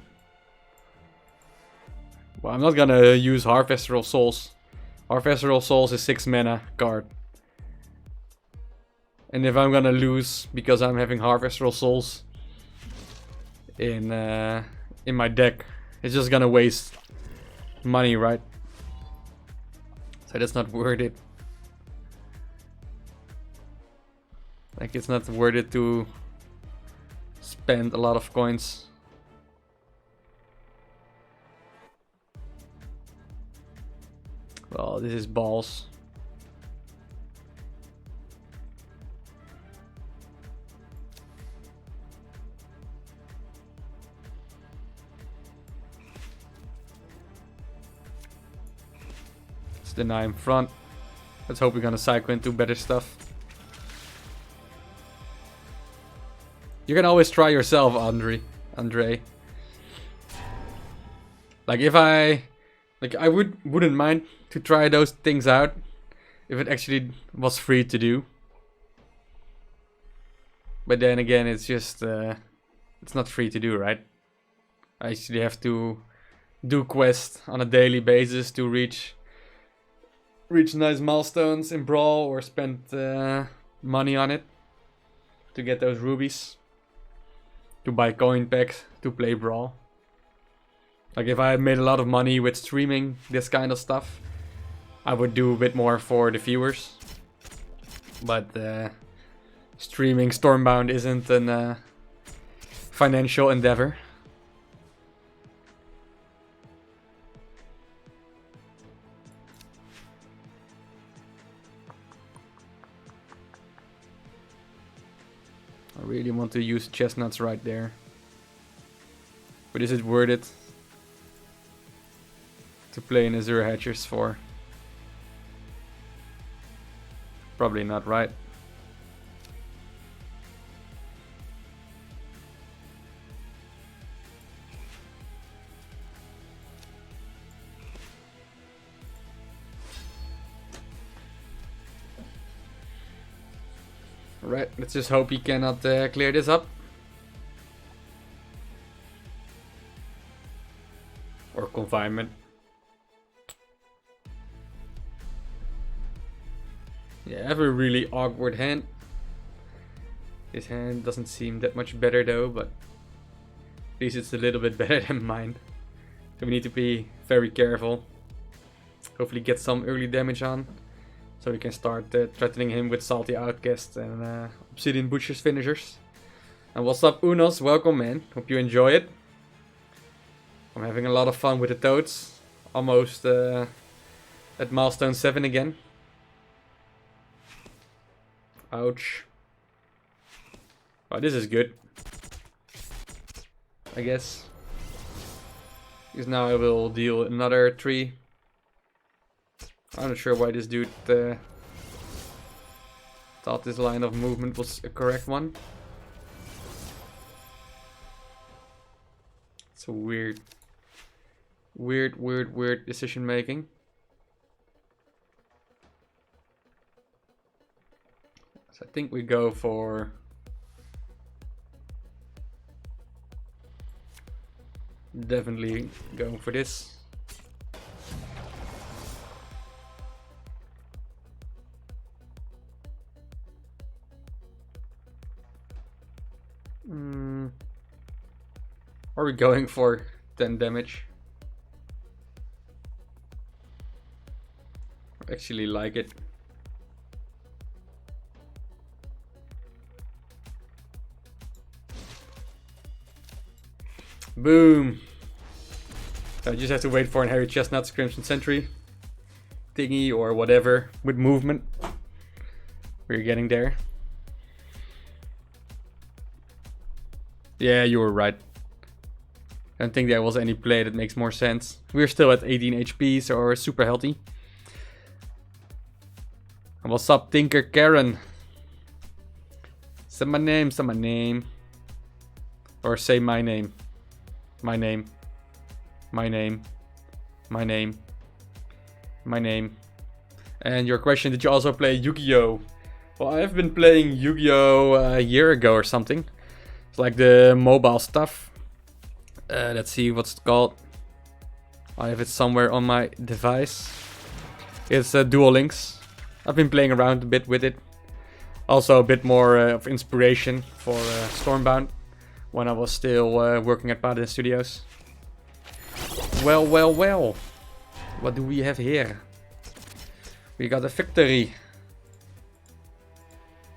Well, I'm not gonna use Harvester of Souls. Harvester of Souls is 6 mana card. And if I'm gonna lose because I'm having Harvester of Souls in my deck, it's just gonna waste money, right? So that's not worth it. Like, it's not worth it to spend a lot of coins. Well, this is balls. deny him front. Let's hope we're gonna cycle into better stuff. You can always try yourself, Andre. Like if I wouldn't mind to try those things out if it actually was free to do. But then again, it's just it's not free to do, right? I actually have to do quests on a daily basis to reach nice milestones in Brawl, or spend money on it to get those rubies, to buy coin packs to play Brawl. Like if I made a lot of money with streaming this kind of stuff, I would do a bit more for the viewers. But streaming Stormbound isn't a financial endeavor. I really want to use chestnuts right there. But is it worth it to play in Azure Hatchers for? Probably not, right? Right, let's just hope he cannot clear this up. Or confinement. Yeah, I have a really awkward hand. His hand doesn't seem that much better though, but at least it's a little bit better than mine. So we need to be very careful. Hopefully get some early damage on, so we can start threatening him with Salty Outcast and Obsidian Butcher's finishers. And what's up, Unos? Welcome, man. Hope you enjoy it. I'm having a lot of fun with the Toads. Almost at milestone 7 again. Ouch. Oh, this is good, I guess. Because now I will deal another 3. I'm not sure why this dude thought this line of movement was a correct one. It's a weird decision making. So I think we go for definitely going for this. Are we going for 10 damage? I actually like it. Boom! I just have to wait for an Harry Chestnut's Crimson Sentry thingy or whatever with movement. We're getting there. Yeah, you were right. I don't think there was any play that makes more sense. We're still at 18 HP, so we're super healthy. And what's up, Tinker Karen? Say my name, say my name. Or say my name. My name. My name. My name. My name. And your question, did you also play Yu-Gi-Oh? Well, I've been playing Yu-Gi-Oh a year ago or something. It's like the mobile stuff. Let's see what's it called. I have it somewhere on my device. It's Dual Links. I've been playing around a bit with it. Also a bit more of inspiration for Stormbound when I was still working at Paladin Studios. Well. What do we have here? We got a victory.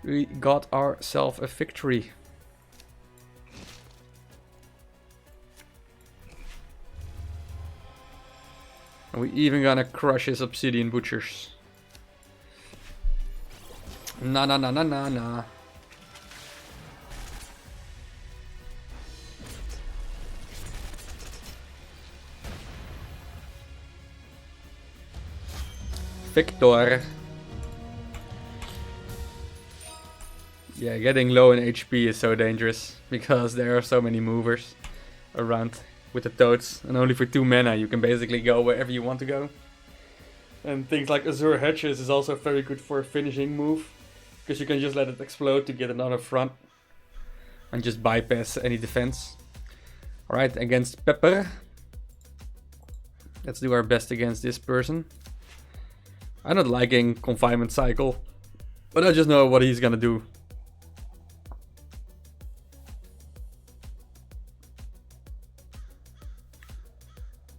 We got ourselves a victory. And we even gonna crush his Obsidian Butchers. Nah. Victor. Yeah, getting low in HP is so dangerous because there are so many movers around with the toads, and only for 2 mana you can basically go wherever you want to go. And things like Azure Hedges is also very good for a finishing move, because you can just let it explode to get another front and just bypass any defense. Alright, against Pepper. Let's do our best against this person. I'm not liking Confinement Cycle, but I just know what he's gonna do.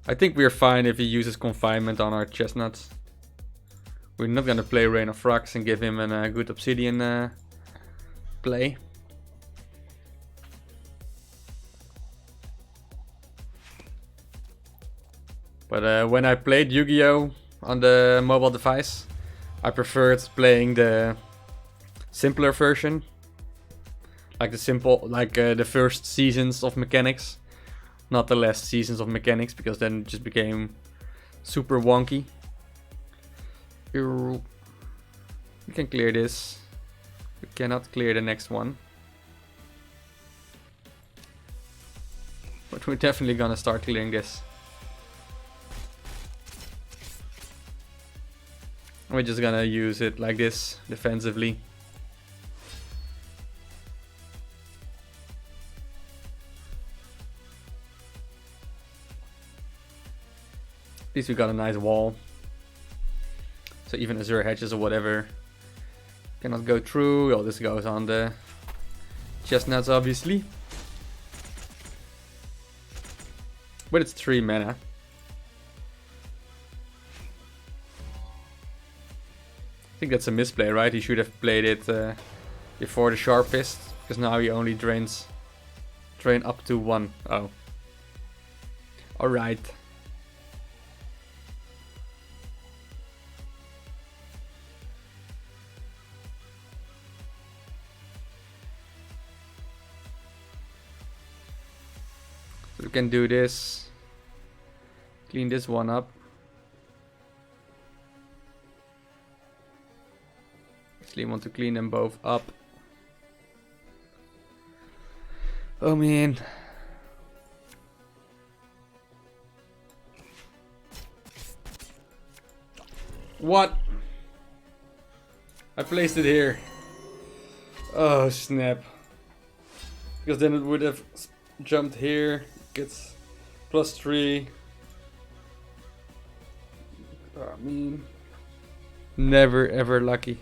I think we're fine if he uses Confinement on our chestnuts. We're not gonna play Rain of Frogs and give him a good Obsidian play. But when I played Yu-Gi-Oh! On the mobile device, I preferred playing the simpler version. Like the first seasons of mechanics. Not the last seasons of mechanics, because then it just became super wonky. We can clear this. We cannot clear the next one. But we're definitely gonna start clearing this. We're just gonna use it like this, defensively. At least we got a nice wall. So even Azure Hedges or whatever cannot go through. All this goes on the chestnuts, obviously. But it's 3 mana. I think that's a misplay, right? He should have played it before the Sharpest, because now he only drain up to 1. Oh. Alright. So we can do this. Clean this one up. Actually want to clean them both up. Oh man. What? I placed it here. Oh snap. Because then it would have jumped here. Gets +3. I mean, never ever lucky.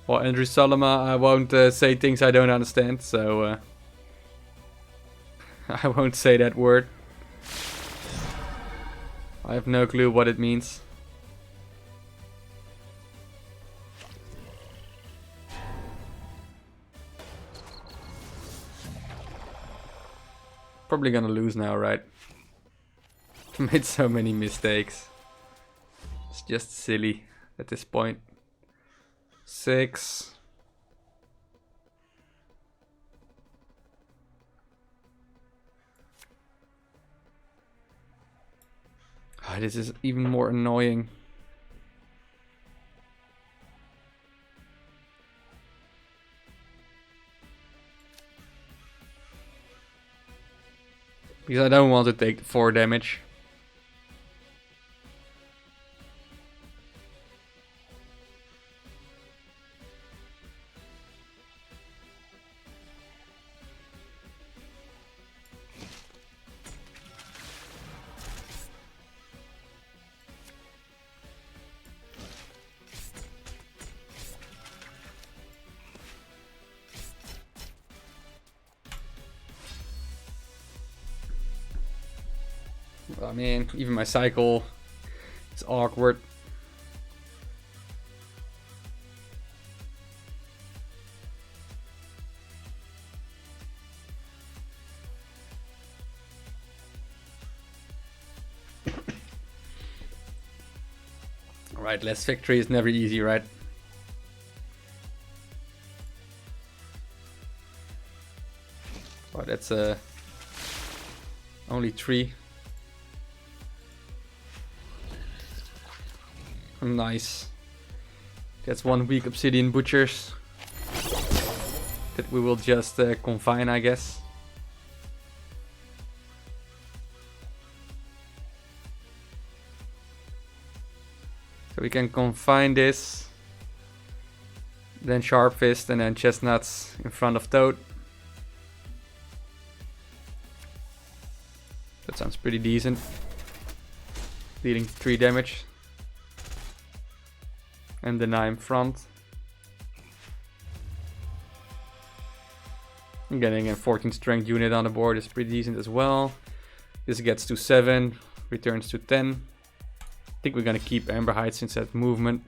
Well, Andrew Salama, I won't say things I don't understand, so I won't say that word. I have no clue what it means. Probably gonna lose now, right? Made so many mistakes. It's just silly at this point. 6. Oh, this is even more annoying. Because I don't want to take 4 damage. I mean, even my cycle is awkward. Alright, last victory is never easy, right? Oh, that's only 3. Nice. That's one weak obsidian butchers that we will just confine, I guess. So we can confine this, then Sharp Fist, and then Chestnuts in front of Toad. That sounds pretty decent. Dealing 3 damage. And deny in front. And getting a 14 strength unit on the board is pretty decent as well. This gets to 7, returns to 10. I think we're gonna keep Amber Hide since that movement.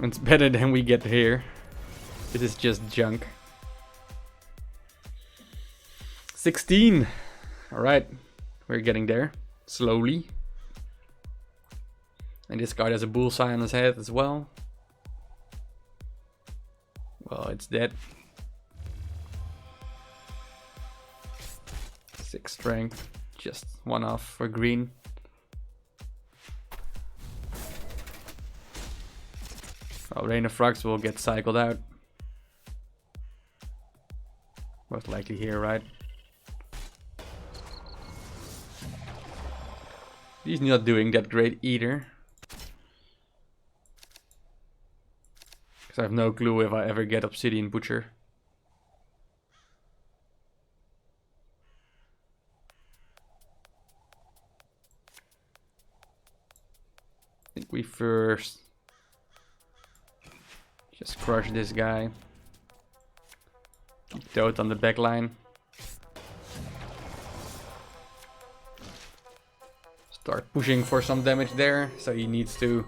It's better than we get here. It is just junk. 16! Alright, we're getting there. Slowly. And this card has a bullseye on his head as well. Well, it's dead. 6 strength. Just 1 off for green. Oh, Rain of Frogs will get cycled out. Most likely here, right? He's not doing that great either. Because I have no clue if I ever get Obsidian Butcher. I think we first just crush this guy. Keep Toad on the back line. Start pushing for some damage there, so he needs to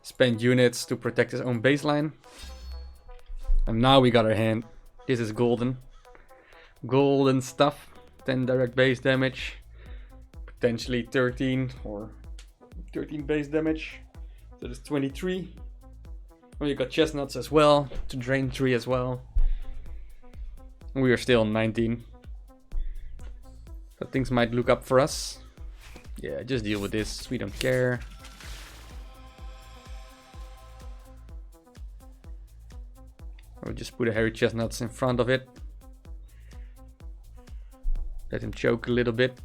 spend units to protect his own baseline. And now we got our hand. This is golden. Golden stuff. 10 direct base damage. Potentially 13 or 13 base damage. So that's 23. Oh, you got Chestnuts as well to drain 3 as well. We are still on 19. So things might look up for us. Yeah, just deal with this. We don't care. I'll just put a Hairy Chestnuts in front of it. Let him choke a little bit.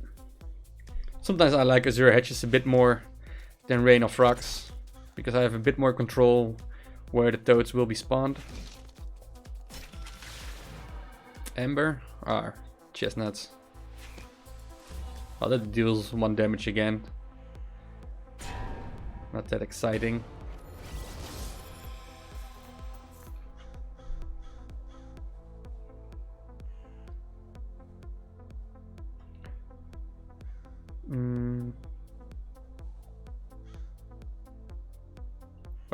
Sometimes I like Azure Hedges a bit more than Rain of Frogs, because I have a bit more control where the Toads will be spawned. Ember? Ah, Chestnuts. Oh, that deals 1 damage again. Not that exciting.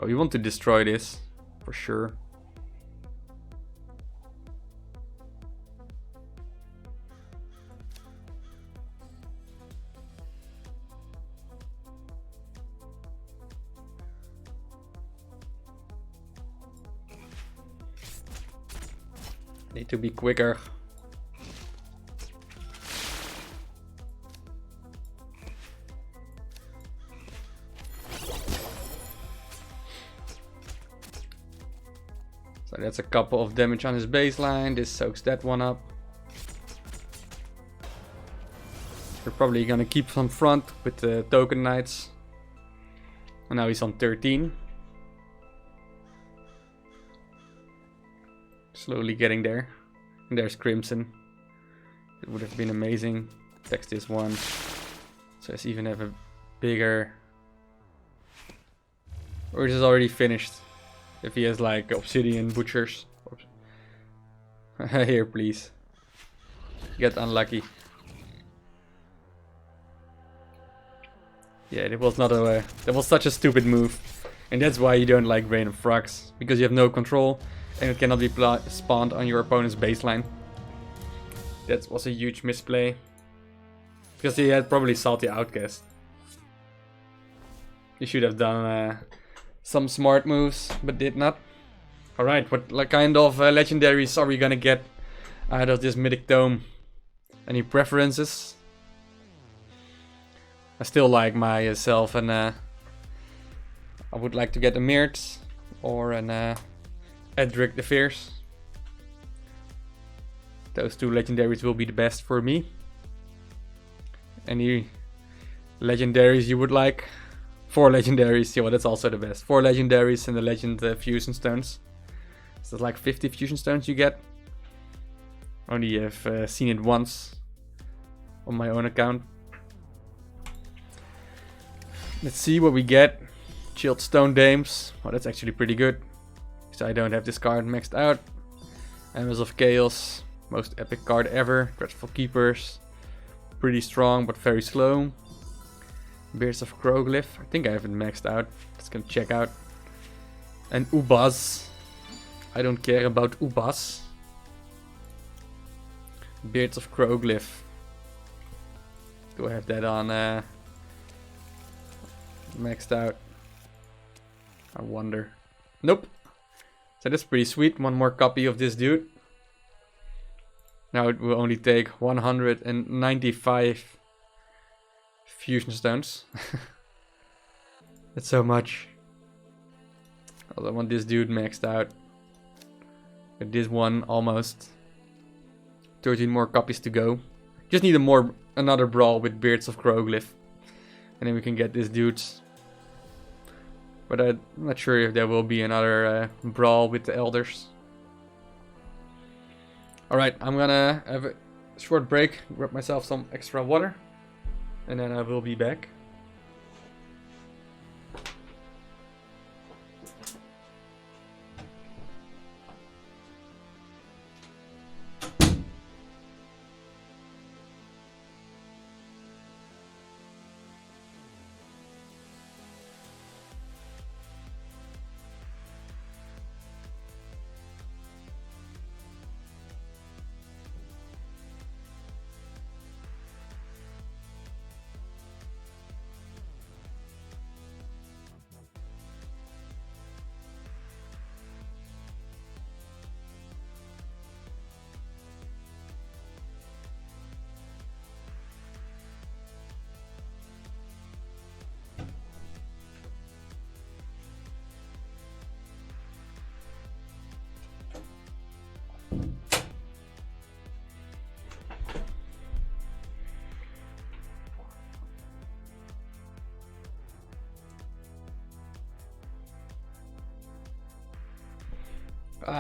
Oh, you want to destroy this, for sure. Need to be quicker. So that's a couple of damage on his baseline. This soaks that one up. We're probably gonna keep some front with the Token Knights. And now he's on 13. Slowly getting there. And there's Crimson. It would have been amazing. Text this one. So let's even have a bigger... Or is it already finished? If he has like Obsidian Butchers. Here, please. Get unlucky. Yeah, that was not a... that was such a stupid move. And that's why you don't like Rain of Frogs. Because you have no control. And it cannot be spawned on your opponent's baseline. That was a huge misplay. Because he had probably Salty Outcast. He should have done some smart moves, but did not. Alright, what kind of legendaries are we gonna get out of this Mythic Tome? Any preferences? I still like myself and I would like to get a Mird or an Edric the Fierce. Those two legendaries will be the best for me. Any legendaries you would like? 4 legendaries, yeah, well, that's also the best. 4 legendaries and the legend fusion stones. So it's like 50 fusion stones you get. Only have seen it once on my own account. Let's see what we get. Chilled Stone Dames. Well, that's actually pretty good. So I don't have this card maxed out. Embers of Chaos. Most epic card ever. Dreadful Keepers. Pretty strong but very slow. Beards of Crowglyph. I think I have it maxed out. Just gonna check out. And Ubaz. I don't care about Ubaz. Beards of Crowglyph. Do I have that on maxed out? I wonder. Nope. So that's pretty sweet. One more copy of this dude. Now it will only take 195 fusion stones. That's so much. I want this dude maxed out. But this one almost. 13 more copies to go. Just need another brawl with Beards of Crowglyph. And then we can get this dude. But I'm not sure if there will be another brawl with the elders. Alright, I'm gonna have a short break, grab myself some extra water, and then I will be back.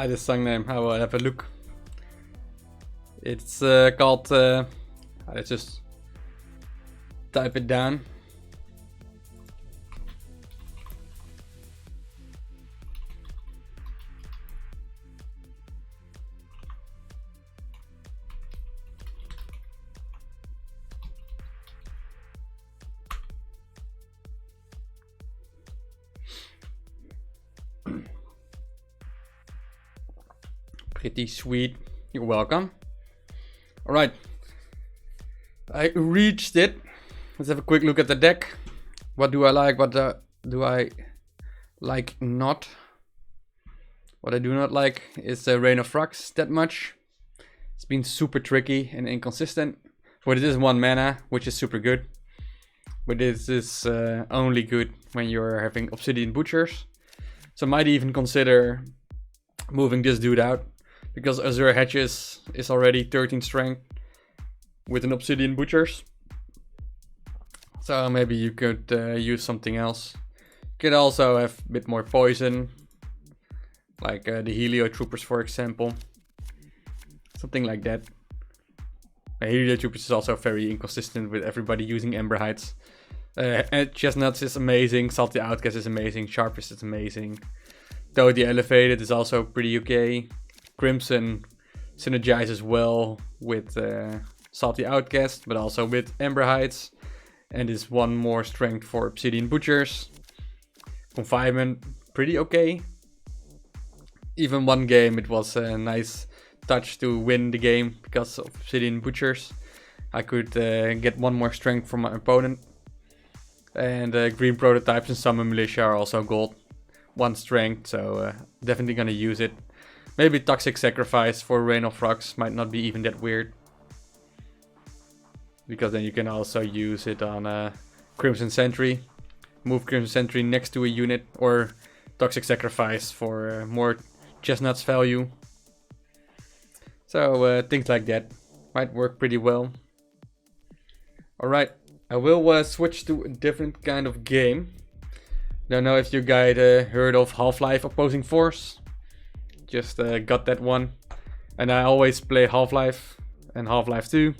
This song name, I will have a look. It's called, let's just type it down. Pretty sweet. You're welcome. Alright. I reached it. Let's have a quick look at the deck. What do I like? What do I like not? What I do not like is Rain of Flux that much. It's been super tricky and inconsistent. But it is 1 mana, which is super good. But this is only good when you're having Obsidian Butchers. So I might even consider moving this dude out. Because Azure Hedges is already 13 strength with an Obsidian Butchers. So maybe you could use something else. You could also have a bit more poison. Like the Helio Troopers, for example. Something like that. Helio Troopers is also very inconsistent with everybody using Ember Heights. Chestnuts is amazing. Salty Outcast is amazing. Sharpest is amazing. Toadie Elevated is also pretty okay. Crimson synergizes well with Salty Outcast, but also with Ember Heights. And is 1 more strength for Obsidian Butchers. Confinement, pretty okay. Even 1 game, it was a nice touch to win the game because of Obsidian Butchers. I could get 1 more strength from my opponent. And green prototypes and Summon Militia are also gold. 1 strength, so definitely gonna use it. Maybe Toxic Sacrifice for Rain of Flux might not be even that weird. Because then you can also use it on Crimson Sentry. move Crimson Sentry next to a unit, or Toxic Sacrifice for more chestnuts value. So things like that might work pretty well. Alright, I will switch to a different kind of game. Don't know if you guys heard of Half-Life Opposing Force. Just got that one. And I always play Half-Life and Half-Life 2.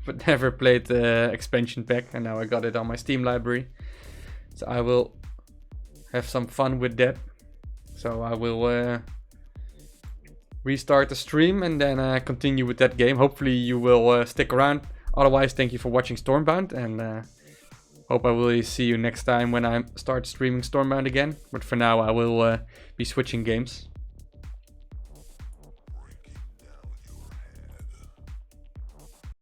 But never played the expansion pack, and now I got it on my Steam library. So I will have some fun with that. So I will restart the stream and then continue with that game. Hopefully you will stick around. Otherwise, thank you for watching Stormbound, and hope I will see you next time when I start streaming Stormbound again. But for now, I will be switching games.